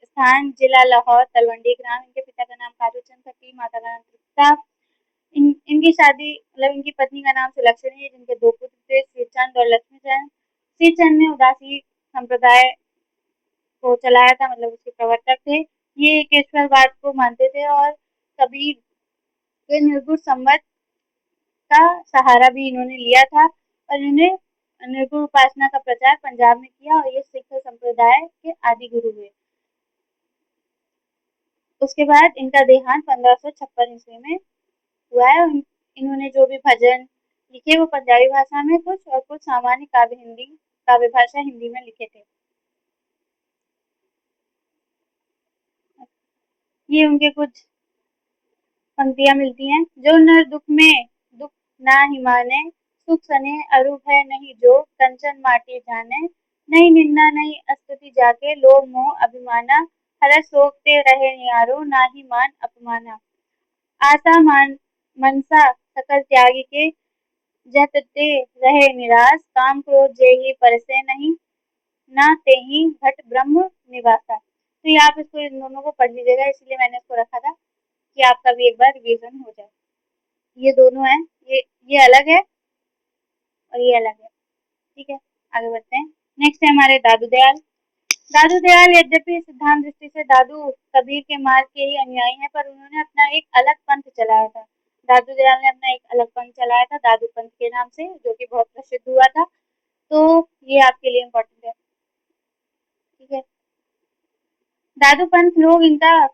स्थान जिला लाहौर, तलवंडी ग्राम। इनके पिता का नाम कालूचंद खत्री, माता का नाम तृप्ता। इनकी शादी मतलब इनकी पत्नी का नाम सुलक्षणी है, जिनके दो पुत्र थे, श्रीचंद और लक्ष्मीचंद। श्रीचंद ने उदासी संप्रदाय को चलाया था, मतलब उसके प्रवर्तक थे। ये एकेश्वरवाद को मानते थे और कबीर के निर्गुण संवत का सहारा भी इन्होंने लिया था और इन्होंने निर्गुण उपासना का प्रचार पंजाब में किया और ये सिख संप्रदाय के आदि गुरु हुए। उसके बाद इनका देहांत 1556 ईस्वी में हुआ है। इन्होंने जो भी भजन लिखे वो पंजाबी भाषा में कुछ और कुछ सामान्य काव्य भाषा हिंदी में लिखे थे। ये उनके कुछ पंक्तियां मिलती हैं। जो नर दुख में दुख ना ही माने, सुख सने अरु है नहीं जो, कंचन माटी जाने, नहीं निंदा नहीं स्तुति जाके, लोभ मोह अभिमाना, हरस सोकते रहे नियारो, ना ही मान अपमाना। आशा मान मनसा सकल त्यागी के, जतते रहे निराश, काम क्रोध जेहि परसे नहीं, ना तेहि घट ब्रह्म निवासा। तो ये आप इसको इन दोनों को पढ़ लीजिएगा, इसलिए मैंने इसको रखा था कि आपका भी एक बार रिवीजन हो जाए। ये दोनों हैं, ये अलग है और ये अलग है। ठीक है, आगे बढ़ते हैं। नेक्स्ट है हमारे दादू दयाल। दादू दयाल यद्यपि सिद्धांत दृष्टि से दादू कबीर के मार्ग के ही अनुयायी हैं, पर उन्होंने अपना एक अलग पंथ चलाया था। दादू दयाल ने अपना एक अलग पंथ चलाया था, दादू पंथ के नाम से, जो कि बहुत प्रसिद्ध हुआ था। तो ये आपके लिए इम्पोर्टेंट है। ठीक है, दादू पंथ लोग इनका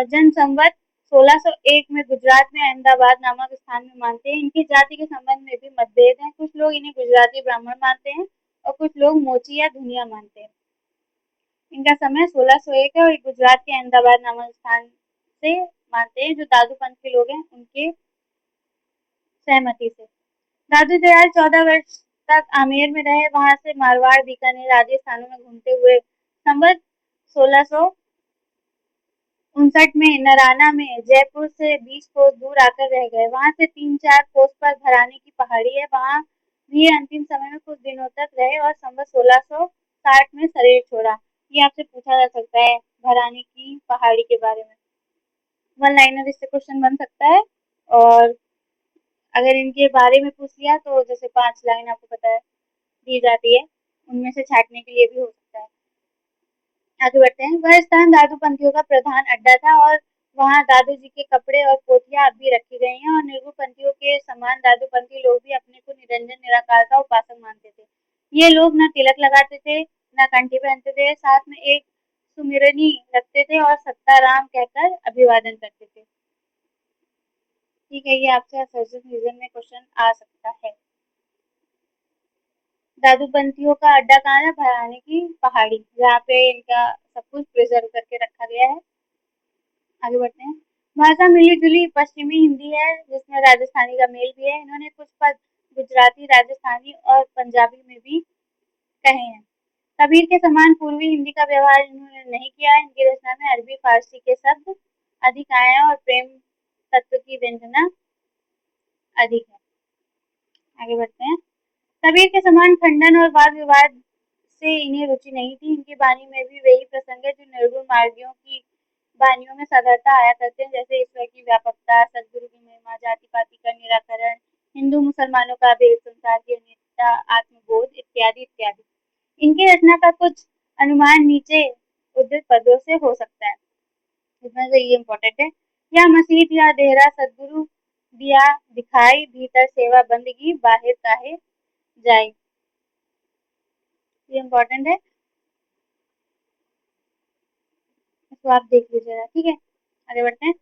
जन्म संवत 1601 में गुजरात में अहमदाबाद नामक स्थान में मानते हैं। इनकी जाति के संबंध में भी मतभेद है। कुछ लोग इन्हें गुजराती ब्राह्मण मानते हैं और कुछ लोग मोची या धुनिया मानते हैं। इनका समय 1601 है और गुजरात के अहमदाबाद नामक स्थान से मानते हैं। जो दादू पंथ के लोग हैं उनके सहमति से। दादू दयाल 14 वर्ष तक आमेर में रहे। वहां से मारवाड़, बीकानेर आदि स्थानों में घूमते हुए संवत 1659 में नराना में जयपुर से 20 कोस दूर आकर रह गए। वहां से 3-4 कोस पर भरानी की पहाड़ी है, वहां भी अंतिम समय में कुछ दिनों तक रहे और संवत 1660 में शरीर छोड़ा। ये आपसे पूछा जा सकता है भरानी की पहाड़ी के बारे में, वन लाइनर इससे क्वेश्चन बन सकता है। और अगर इनके बारे में पूछ लिया तो जैसे 5 लाइन आपको पता है दी जाती है, उनमें से छाटने के लिए भी हो सकता है। आगे बढ़ते हैं। वह स्थान दादू पंथियों का प्रधान अड्डा था और वहां दादू जी के कपड़े और पोथियां अब भी रखी गई हैं और निर्गुण पंथियों के समान दादू पंथी लोग भी अपने को निरंजन निराकार का उपासक मानते थे। ये लोग न तिलक लगाते थे, न कंठी पहनते थे, साथ में एक सुमिरनी रखते थे और सत्ताराम कहकर अभिवादन करते थे। ठीक है, ये आपसे असर्शन रीजन में क्वेश्चन आ सकता है। दादूपंथियों का अड्डा कहाँ है? भरानी की पहाड़ी, जहाँ पे इनका सब कुछ प्रिजर्व करके रखा गया है। आगे बढ़ते हैं। भाषा मिली जुली पश्चिमी हिंदी है, जिसमें राजस्थानी का मेल भी है। इन्होंने कुछ पद गुजराती, राजस्थानी और पंजाबी में भी कहे हैं। कबीर के समान पूर्वी हिंदी का व्यवहार इन्होंने नहीं किया है। इनकी रचना में अरबी फारसी के शब्द अधिक आए हैं और प्रेम तत्व की व्यंजना अधिक है। आगे बढ़ते हैं। कबीर के समान खंडन और वाद विवाद से इन्हें रुचि नहीं थी। इनकी वाणी में भी वही प्रसंग है जो निर्गुण मार्गियों की वाणियों में साधारणता आया करते हैं, जैसे ईश्वर की व्यापकता, सदगुरु की महिमा, जाति पाति का निराकरण, हिंदू मुसलमानों का भेद, संसार की अनित्यता, आत्मबोध इत्यादि इत्यादि। इनकी रचना का कुछ अनुमान नीचे उद्धृत पदों से हो सकता है, इसमें से ये इम्पोर्टेंट है। या मसीत या देहरा सदगुरु दिया दिखाई, भीतर सेवा बंदगी, बाहर काहे जाए। ये इम्पोर्टेंट है, इसको आप देख लीजिएगा। ठीक है, आगे बढ़ते हैं।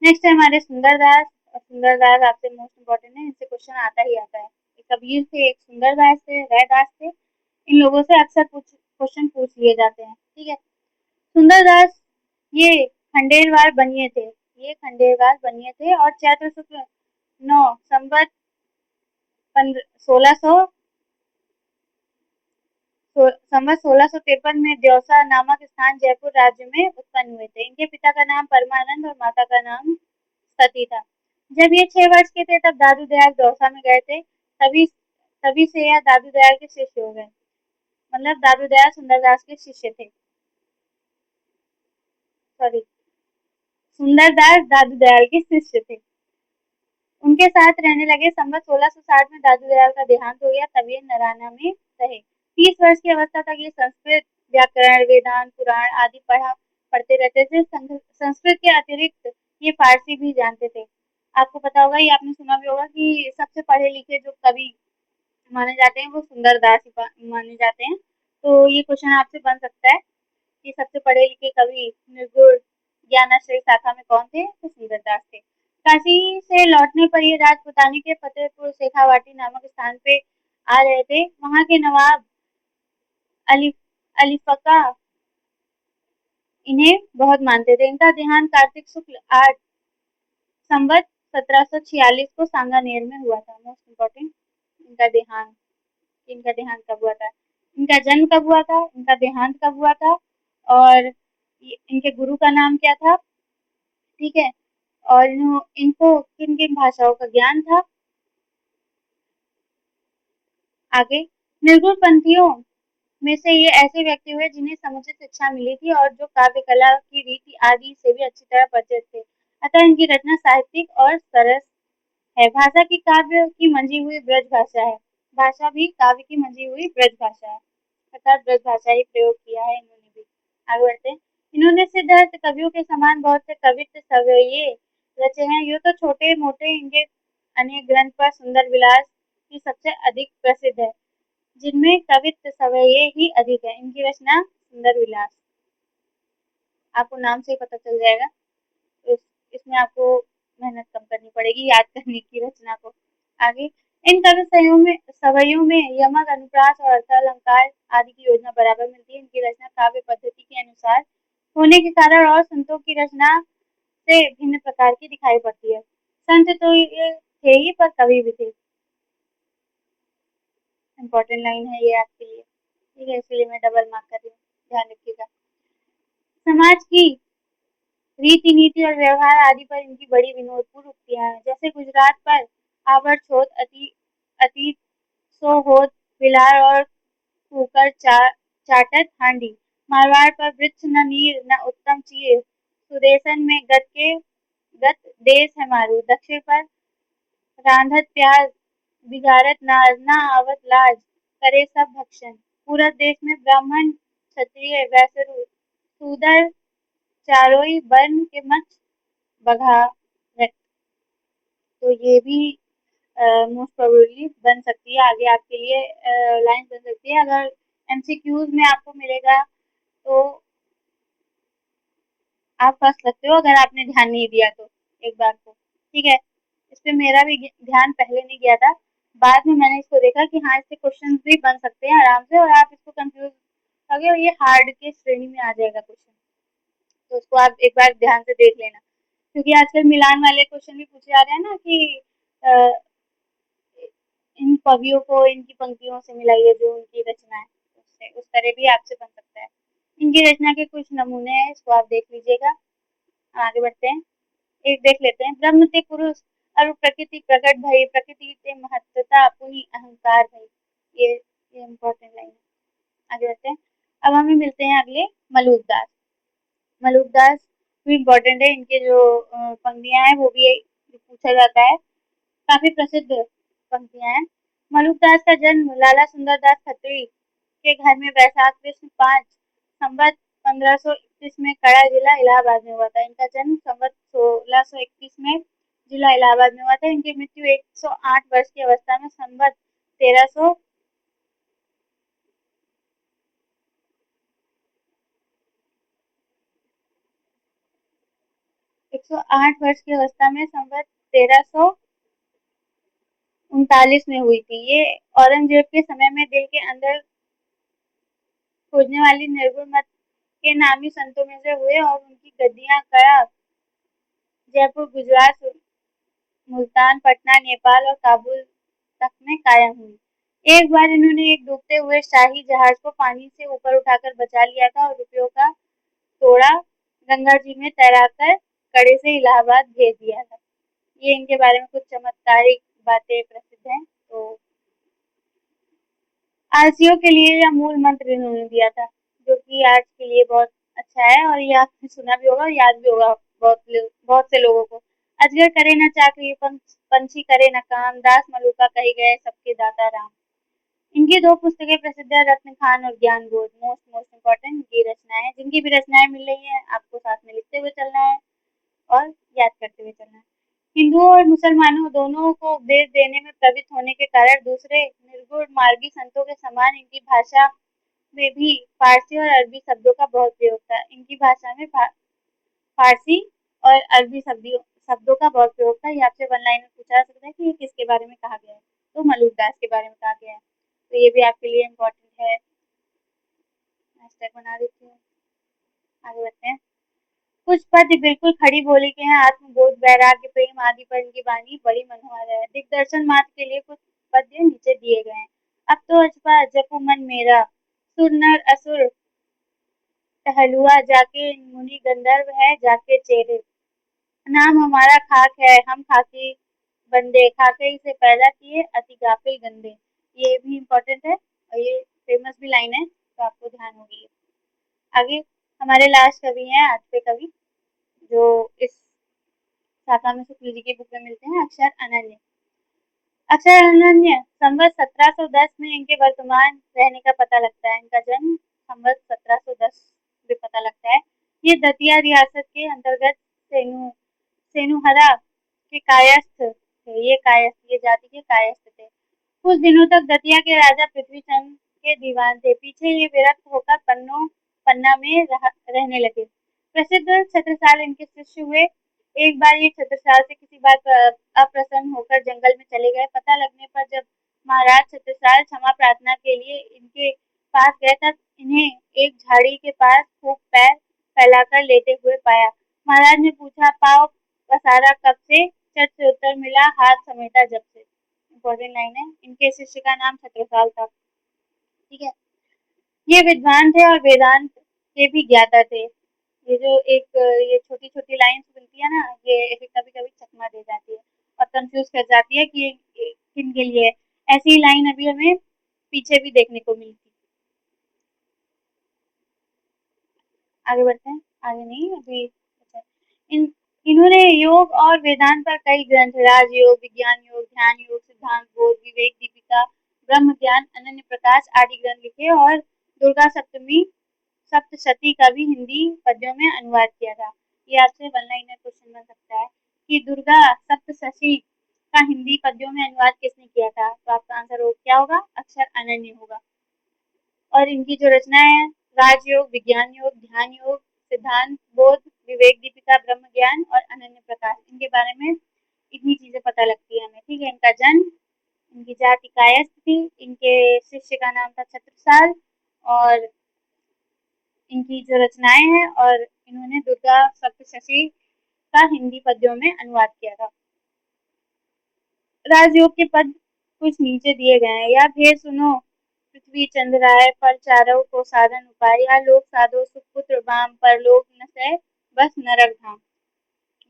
नेक्स्ट है हमारे सुंदरदास। और सुंदरदास आपसे मोस्ट इम्पोर्टेंट है, इनसे क्वेश्चन आता ही आता है। एक कबीर थे, एक सुंदरदास थे, रैदास थे। इन लोगों से अक्सर क्वेश्चन पूछ लिए जाते हैं। ठीक है, सुंदरदास ये खंडेलवाल बनिए थे। ये खंडेलवाल बनिए थे और चैत्र शुक्ल 9 संवत 1600 1653 में द्यौसा नामक स्थान जयपुर राज्य में उत्पन्न हुए थे। इनके पिता का नाम परमानंद और माता का नाम सती था। जब ये 6 वर्ष के थे तब दादू दयाल दौसा में गए थे। तभी तभी से यह दादू दयाल के शिष्य हो गए। मतलब दादू दयाल सुंदरदास के शिष्य थे। सॉरी, सुंदरदास दादू दयाल के शिष्य थे। उनके साथ रहने लगे। संवत 1660 में दादू दयाल का देहांत हो गया। तब ये नराना में रहे। 30 वर्ष की अवस्था तक ये संस्कृत व्याकरण, वेदांत, पुराण आदि पढ़ते रहते थे। संस्कृत के अतिरिक्त ये फारसी भी जानते थे। आपको पता होगा, ये आपने सुना भी होगा कि सबसे पढ़े लिखे जो कवि माने जाते हैं वो सुंदरदास ही माने जाते हैं। तो ये क्वेश्चन आपसे बन सकता है कि सबसे पढ़े लिखे कवि निर्गुण ज्ञानाश्रय शाखा में कौन थे? तो सुंदरदास थे। काशी से लौटने पर ये राजपुतानी के फतेहपुर शेखावाटी नामक स्थान पे आ रहे थे। वहां के नवाब अली अलीफका इन्हें बहुत मानते थे। इनका देहांत कार्तिक शुक्ल 8 संवत 1746 को सांगानेर में हुआ था। मोस्ट इम्पोर्टेंट, इनका देहांत, इनका देहांत कब हुआ था, इनका जन्म कब हुआ था, इनका देहांत कब हुआ था, और इनके गुरु का नाम क्या था। ठीक है, और इनको किन किन भाषाओं का ज्ञान था। आगे, निर्गुण पंथियों में से ये ऐसे व्यक्ति हुए जिन्हें समुचित शिक्षा मिली थी और जो काव्य कला की रीति आदि से भी अच्छी तरह परिचित थे। अतः इनकी रचना साहित्यिक और सरस है। भाषा की काव्य की मंजी हुई ब्रज भाषा है। भाषा भी काव्य की मंजी हुई ब्रज भाषा है, अर्थात ब्रज भाषा ही प्रयोग किया है इन्होंने भी। आगे बढ़ते हैं। इन्होंने सिद्धार्थ कवियों के समान बहुत से कवित्व सवये रचे हैं। ये तो छोटे मोटे इनके अनेक ग्रंथ पर सुंदर विलास ही सबसे अधिक प्रसिद्ध है, जिनमें कवित्व सवये ही अधिक है। इनकी रचना सुंदर विलास, आपको नाम से ही पता चल जाएगा। तो इसमें आपको मेहनत कम करनी पड़ेगी याद करने की रचना को। आगे, इन कवि सवयों में यमक, अनुप्रास और अर्थालंकार आदि की योजना बराबर मिलती है। इनकी रचना काव्य पद्धति के अनुसार होने के कारण और संतों की रचना से भिन्न प्रकार की दिखाई पड़ती है। संत तो ये थे ही, पर कवि भी थे। इम्पोर्टेंट लाइन है ये आपके लिए। ठीक है, इसलिए मैं डबल मार्क कर रही हूँ, ध्यान रखिएगा। समाज की रीति नीति और व्यवहार आदि पर इनकी बड़ी विनोदपूर्ण उक्तियां हैं। जैसे गुजरात पर आवर छोत अति सो होत बिलार और कुकर चाटत हांडी। मारवाड़ पर वृक्ष न नीर न उत्तम चीर, सुदेशन में गत देश है मारू। दक्षिण पर रांधत प्याज बिगाड़त नाज, ना आवत लाज करे सब भक्षण। पूरब देश में ब्राह्मण क्षत्रिय वैश्य शूद्र चारोई वर्ण के मच बघा रख। तो ये भी मोस्ट प्रोबेबली बन सकती है, आगे आपके लिए लाइन बन सकती है। अगर एमसीक्यूज में आपको मिलेगा तो आप फंस सकते हो, अगर आपने ध्यान नहीं दिया तो एक बार को। ठीक है, इस पे मेरा भी ध्यान पहले नहीं गया था। बाद में मैंने इसको देखा कि हाँ, इससे क्वेश्चन भी बन सकते हैं आराम से, और आप इसको कंफ्यूज हो गए और ये हार्ड के श्रेणी में आ जाएगा क्वेश्चन। तो उसको आप एक बार ध्यान से देख लेना, क्योंकि आजकल मिलान वाले क्वेश्चन भी पूछे जा रहे हैं ना कि इन कवियों को इनकी पंक्तियों से मिलाइए जो उनकी रचना है, उससे उस तरह भी आपसे बन सकता है। इनकी रचना के कुछ नमूने हैं, इसको आप देख लीजिएगा। हम आगे बढ़ते हैं, एक देख लेते हैं। ब्रह्म ते पुरुष और प्रकृति प्रकट भई, प्रकृति ते महत्तता पुनि अहंकार भई। ये इम्पोर्टेंट लाइन है। आगे बढ़ते हैं। अब हमें मिलते हैं अगले मलूक दास। मलूक दास भी इम्पोर्टेंट है, इनके जो पंक्तियां हैं वो भी पूछा जाता है, काफी प्रसिद्ध पंक्तियां हैं। मलूक दास का जन्म लाला सुंदर दास खत्री के घर में वैशाख कृष्ण 5 संवत 1521 में कड़ा जिला इलाहाबाद में हुआ था। इनका जन्म संवत 1621 में जिला इलाहाबाद में हुआ था। इनकी मृत्यु 108 वर्ष की अवस्था में संवत 1300 108 वर्ष की अवस्था में संवत 1339 में हुई थी। ये औरंगजेब के समय में दिल के अंदर खोजने वाली निर्गुण मत के नामी संतों में से हुए और उनकी गद्दियां कड़ा, जयपुर, गुजरात, मुल्तान, पटना, नेपाल और काबुल तक में कायम हुई। एक बार इन्होंने एक डूबते हुए शाही जहाज को पानी से ऊपर उठाकर बचा लिया था और रुपयों का तोड़ा गंगा जी में तैराकर कड़े से इलाहाबाद भेज दिया था। ये इनके बारे में कुछ चमत्कारिक बातें प्रसिद्ध हैं। तो आलसियों के लिए यह मूल मंत्र इन्होंने दिया था, जो कि आज के लिए बहुत अच्छा है, और ये आपने सुना भी होगा और याद भी होगा बहुत से लोगों को। अजगर करे न चाकरी, पंछी करे न काम, दास मलूका कही गए सबके दाता राम। इनकी दो पुस्तकें प्रसिद्ध है, रत्न खान और ज्ञान बोध। मोस्ट मोस्ट इम्पोर्टेंट इनकी रचनाएं, जिनकी भी रचनाएं मिल रही है आपको साथ में लिखते हुए चलना है और याद करते हुए चलना है। हिंदुओं और मुसलमानों दोनों को उपदेश देने में प्रवृत्त होने के कारण दूसरे निर्गुण मार्गी संतों के समान इनकी भाषा में भी फारसी और अरबी शब्दों का बहुत प्रयोग था। इनकी भाषा में फारसी और अरबी शब्दों का बहुत प्रयोग था। ये आपसे वन लाइन में पूछा जा सकता है कि ये किसके बारे में कहा गया है, तो मलूक दास के बारे में कहा गया है। तो ये भी आपके लिए इम्पोर्टेंट है, हैशटैग बना देती हूँ। आगे बढ़ते हैं। कुछ पद बिल्कुल खड़ी बोली के हैं, आत्मबोध, वैराग्य, प्रेम आदि पर इनकी वाणी बड़ी मनोहर है। दिग्दर्शन मात्र के लिए कुछ पद्य नीचे दिए गए हैं। अब तो अजपा जपू मन मेरा, सुर नर असुर टहलुआ, जाके मुनि गंधर्व है जाके चेहरे, नाम हमारा खाक है हम खाकी बंदे, खाके से पैदा किए अति गाफिल गंदे। ये भी इम्पोर्टेंट है और ये फेमस भी लाइन है, तो आपको ध्यान होगी। आगे हमारे लास्ट कवि हैं आठवें कवि, जो इस शाखा में शुक्ल जी की बुक में मिलते हैं, अक्षर अनन्य। अक्षर अनन्य संवत 1710 में इनके वर्तमान रहने का पता लगता है। इनका जन्म संवत 1710 में पता लगता है। ये दतिया रियासत के अंतर्गत सेनुहरा के कायस्थ थे। ये जाति के कायस्थ थे। कुछ दिनों तक दतिया के राजा पृथ्वीचंद के दीवान थे। पीछे ये विरक्त होकर पन्ना में रहने लगे। प्रसिद्ध छत्रसाल इनके शिष्य हुए। एक बार ये छत्रसाल से किसी बात पर अप्रसन्न होकर जंगल में चले गए। पता लगने पर जब महाराज छत्रसाल क्षमा प्रार्थना के लिए इनके पास गए, तब इन्हें एक झाड़ी के पास खूब पैर फैलाकर लेटे हुए पाया। महाराज ने पूछा, पाँव पसारा कब से? चट से उत्तर मिला, हाथ समेटा जब से। इम्पोर्टेंट लाइन है। इनके शिष्य का नाम छत्रसाल था। ठीक है। ये विद्वान थे और वेदांत के भी ज्ञाता थे। ये जो एक ये छोटी छोटी लाइन मिलती है ना, ये कभी कभी चकमा दे जाती है और कंफ्यूज कर जाती है कि ये किन के लिए। ऐसी लाइन अभी हमें पीछे भी देखने को मिलती। आगे बढ़ते हैं। आगे नहीं अभी। अच्छा। इन्होंने योग और वेदांत पर कई ग्रंथ, राजयोग, विज्ञान योग, ध्यान योग, सिद्धांत बोध, विवेक दीपिका, ब्रह्म ज्ञान, अनन्य प्रकाश आदि ग्रंथ लिखे और दुर्गा सप्तमी सप्तशती का भी हिंदी पद्यों में अनुवाद किया था। ये आपसे वन लाइनर क्वेश्चन बन सकता है कि दुर्गा सप्तशती का हिंदी पद्यों में अनुवाद किसने किया था? तो आपका आंसर हो क्या होगा? अक्षर अनन्य होगा। और इनकी जो रचनाएं हैं, राजयोग, विज्ञान योग, ध्यान योग, सिद्धांत बोध, विवेक दीपिका, ब्रह्म ज्ञान और अनन्य प्रकाश, इनके बारे में इतनी चीजें पता पता लगती है हमें, ठीक है। इनका जन्म, इनकी जाति कायस्थ थी, इनके शिष्य का नाम था छत्रसाल, और इनकी जो रचनाएं हैं, और इन्होंने दुर्गा सप्तशती का हिंदी पद्यों में अनुवाद किया था। राजयोग के पद कुछ नीचे दिए गए हैं। या भेद सुनो पृथ्वी चंद्राय पर चारों को साधन उपाय, या लोक साधो सुपुत्र वाम पर लोक न सह बस नरक धाम।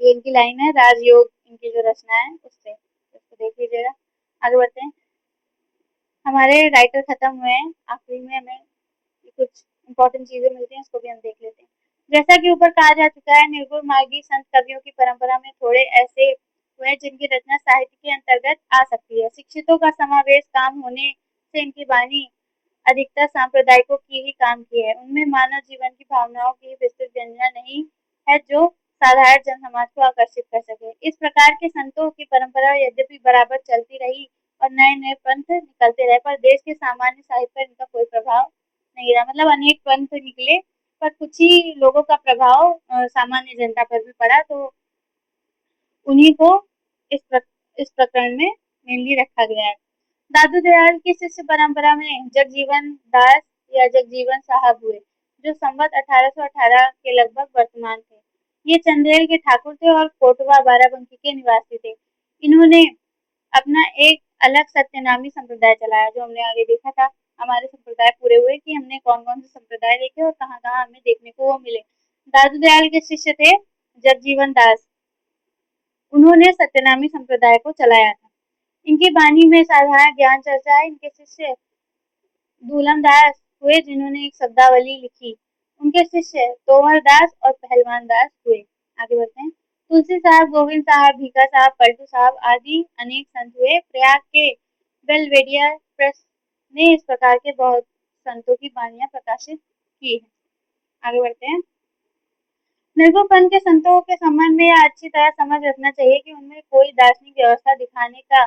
ये इनकी लाइन है राजयोग, इनकी जो रचना है उससे, उसको देख लीजिएगा। आगे बढ़ते हैं। हमारे राइटर खत्म हुए हैं, आखिरी में हमें कुछ इंपॉर्टेंट चीजें मिलती हैं, उसको भी हम देख लेते हैं। जैसा कि ऊपर कहा जा चुका है, निर्गुण मार्गी संत कवियों की परंपरा में थोड़े ऐसे हुए जिनकी रचना साहित्य के अंतर्गत आ सकती है। शिक्षितों का समावेश काम होने से इनकी वाणी अधिकतर सांप्रदायिकों की ही काम की है। उनमें मानव जीवन की भावनाओं की विस्तृत व्यंजना नहीं है जो साधारण जन समाज को आकर्षित कर सके। इस प्रकार के संतों की परंपरा यद्यपि बराबर चलती रही और नए नए पंथ निकलते रहे, पर देश के सामान्य साहित्य पर इनका कोई प्रभाव नहीं रहा। मतलब अनेक पंथ निकले, पर कुछ ही लोगों का प्रभाव सामान्य जनता पर भी पड़ा, तो उन्हीं को इस प्रकरण में मेनली रखा गया है। दादू दयाल की शिष्य परंपरा में जगजीवन दास या जगजीवन साहब हुए, जो संवत 1818 के लगभग वर्तमान थे। ये चंदेल के ठाकुर थे और कोटवा बाराबंकी के निवासी थे। इन्होंने अपना एक अलग सत्यनामी संप्रदाय चलाया, जो हमने आगे देखा था। हमारे संप्रदाय पूरे हुए कि हमने कौन कौन से संप्रदाय देखे और कहाँ कहाँ हमें देखने को वो मिले। दादू दयाल के शिष्य थे जगजीवन दास, उन्होंने सत्यनामी संप्रदाय को चलाया था। इनकी वाणी में साधारण ज्ञान चर्चा है। इनके शिष्य दूलम दास हुए, जिन्होंने एक शब्दावली लिखी। उनके शिष्य तोमर दास और पहलवान दास हुए। आगे बढ़ते हैं। तुलसी साहब, गोविंद साहब, भीखा साहब, पलटू साहब आदि अनेक संत हुए। प्रयाग के बेलवेडियर प्रेस ने इस प्रकार के बहुत संतों की वाणियां प्रकाशित की है। आगे बढ़ते हैं। निर्गुण पंथ के संतों के संबंध में यह अच्छी तरह समझ रखना चाहिए कि उनमें कोई दार्शनिक व्यवस्था दिखाने का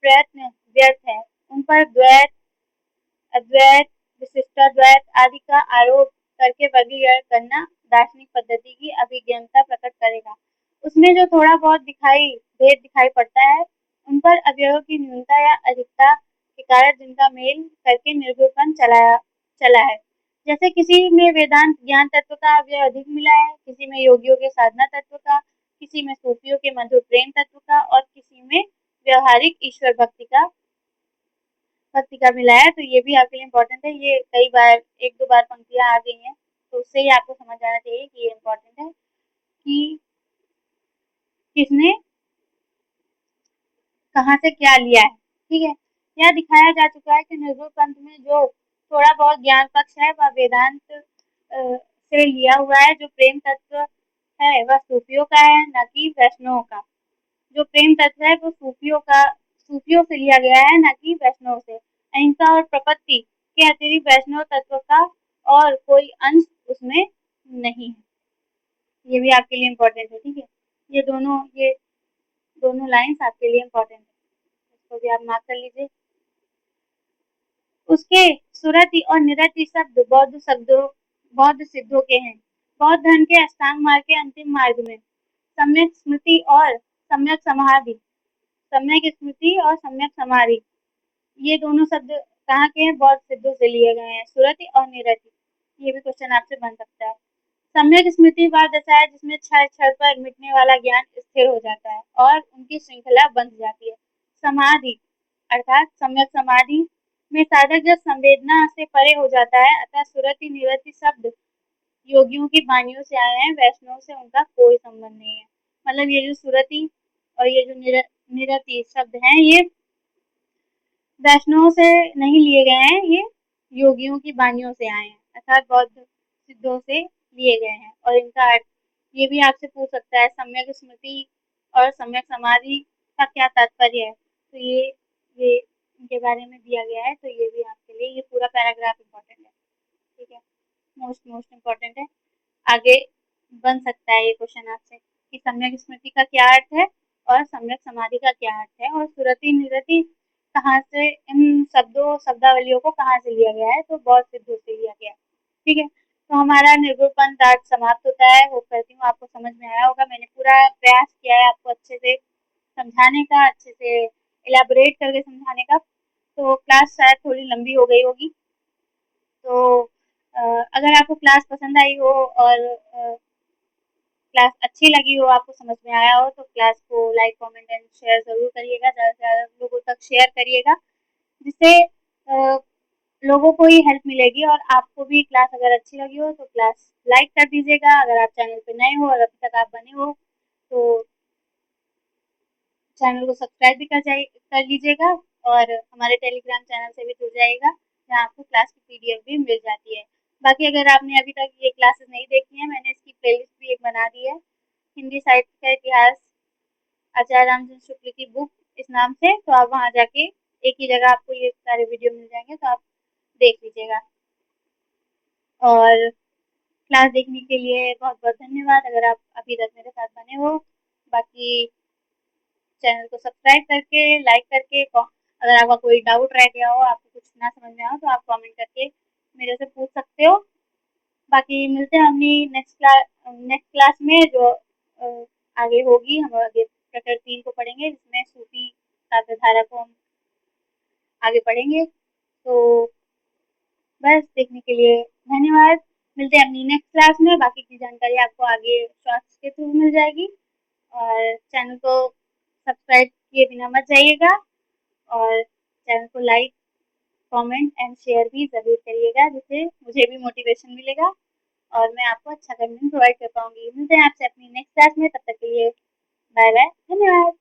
प्रयत्न व्यर्थ है। उन पर द्वैत, अद्वैत, विशिष्टाद्वैत आदि का आरोप करके वर्गीकरण करना दार्शनिक पद्धति की अभिज्ञता प्रकट करेगा। उसमें जो थोड़ा बहुत भेद दिखाई पड़ता है, उन पर अवयवों की न्यूनता या अधिकता के कारण जिनका मेल करके निर्गुणपंथ चला है। जैसे किसी में वेदांत ज्ञान तत्व का अवयव अधिक मिला है, किसी में योगियों के साधना तत्व का, किसी में सूफियों के मधुर प्रेम तत्व का, और किसी में व्यवहारिक ईश्वर भक्ति का मिला है। तो ये भी आपके लिए इम्पोर्टेंट है। ये कई बार एक दो बार पंक्तियां आ गई हैं, तो उससे ही आपको समझ आना चाहिए कि ये इम्पोर्टेंट है कि किसने कहाँ से क्या लिया है। ठीक है। यह दिखाया जा चुका है कि निर्गुण पंथ में जो थोड़ा बहुत ज्ञान पक्ष है वह वेदांत से लिया हुआ है। जो प्रेम तत्व है वह सूफियों का है, न कि वैष्णवों का। जो प्रेम तत्व है वो सूफियों से लिया गया है, न कि वैष्णव से। अहिंसा और प्रपत्ति के अतिरिक्त वैष्णव तत्व का और कोई अंश उसमें नहीं है। ये भी आपके लिए इम्पोर्टेंट है। ठीक है। ये दोनों लाइन्स आपके लिए इम्पोर्टेंट है, इसको भी आप मार्क कर लीजिए। उसके सुरति और निरति शब्द बौद्ध सिद्धों के हैं। बौद्ध धर्म के अष्टांग मार्ग के अंतिम मार्ग में सम्यक स्मृति और सम्यक समाधि, ये दोनों शब्द कहाँ के हैं? बौद्ध सिद्धों से लिए गए हैं। सुरति और निरति, ये भी क्वेश्चन आपसे बन सकता है। सम्यक स्मृति वह दशा है जिसमें क्षण क्षण पर मिटने वाला ज्ञान स्थिर हो जाता है और उनकी श्रृंखला बंध जाती है। समाधि अर्थात सम्यक समाधि में साधक जब संवेदना से परे हो जाता है। अतः सुरति निरति शब्द योगियों की वाणियों से आए हैं, वैष्णव से उनका कोई संबंध नहीं है। मतलब ये जो सुरति और ये जो निरति शब्द हैं, ये वैष्णव से नहीं लिए गए हैं, ये योगियों की वाणियों से आए हैं, अर्थात बौद्ध सिद्धों से लिए गए हैं। और इनका अर्थ ये भी आपसे पूछ सकता है, सम्यक स्मृति और सम्यक समाधि का क्या तात्पर्य है? तो ये इनके बारे में दिया गया है, तो ये भी आपके लिए ये पूरा पैराग्राफ इम्पोर्टेंट है। ठीक है, मोस्ट इम्पोर्टेंट है। आगे बन सकता है ये क्वेश्चन आपसे कि सम्यक स्मृति का क्या अर्थ है और सम्यक समाधि का क्या अर्थ है, और सुरति निरति कहाँ से, इन शब्दावलियों को कहाँ से लिया गया है? तो बौद्ध सिद्धों से लिया गया है। ठीक है। तो हमारा निर्गुण पंथ आज समाप्त होता है। होप करती हूँ आपको समझ में आया होगा। मैंने पूरा प्रयास किया है आपको अच्छे से समझाने का, अच्छे से इलैबोरेट करके समझाने का, तो क्लास शायद थोड़ी लंबी हो गई होगी। तो अगर आपको क्लास पसंद आई हो और क्लास अच्छी लगी हो, आपको समझ में आया हो, तो क्लास को लाइक कमेंट एंड शेयर ज़रूर करिएगा, ज़्यादा से ज़्यादा लोगों तक शेयर करिएगा, जिससे लोगों को ही हेल्प मिलेगी। और आपको भी क्लास अगर अच्छी लगी हो तो क्लास लाइक कर दीजिएगा। अगर आप चैनल पे नए हो और अभी तक आप बने हो तो चैनल को सब्सक्राइब भी कर लीजिएगा, और हमारे टेलीग्राम चैनल से भी जुड़ जाइएगा, जहाँ आपको क्लास की पीडीएफ भी मिल जाती है। बाकी अगर आपने अभी तक ये क्लासेस नहीं देखी हैं, मैंने इसकी प्लेलिस्ट भी एक बना दी है, हिंदी साहित्य का इतिहास आचार्य रामचंद्र शुक्ल की बुक इस नाम से। तो आप वहाँ जाके एक ही जगह आपको ये सारे वीडियो मिल जाएंगे, तो आप देख लीजिएगा। और क्लास देखने के लिए बहुत बहुत धन्यवाद, अगर आप अभी तक मेरे साथ बने हो। बाकी चैनल को सब्सक्राइब करके, लाइक करके, अगर आपका कोई डाउट रह गया हो, आपको कुछ ना समझ में आया हो, तो आप कमेंट करके मेरे से पूछ सकते हो। बाकी मिलते हैं अपनी नेक्स्ट क्लास में, जो आगे होगी। हम आगे प्रकर 3 को पढ़ेंगे, जिसमें सूफी काव्य धारा को हम आगे पढ़ेंगे। तो बस देखने के लिए धन्यवाद। मिलते हैं अपनी नेक्स्ट क्लास में, बाकी की जानकारी आपको आगे शॉर्ट्स के थ्रू मिल जाएगी। और चैनल को सब्सक्राइब किए बिना मत जाइएगा, और चैनल को लाइक कमेंट एंड शेयर भी ज़रूर करिएगा, जिससे मुझे भी मोटिवेशन मिलेगा और मैं आपको अच्छा कंटेंट प्रोवाइड कर पाऊंगी। मिलते हैं आपसे अपनी नेक्स्ट क्लास में, तब तक के लिए बाय बाय, धन्यवाद।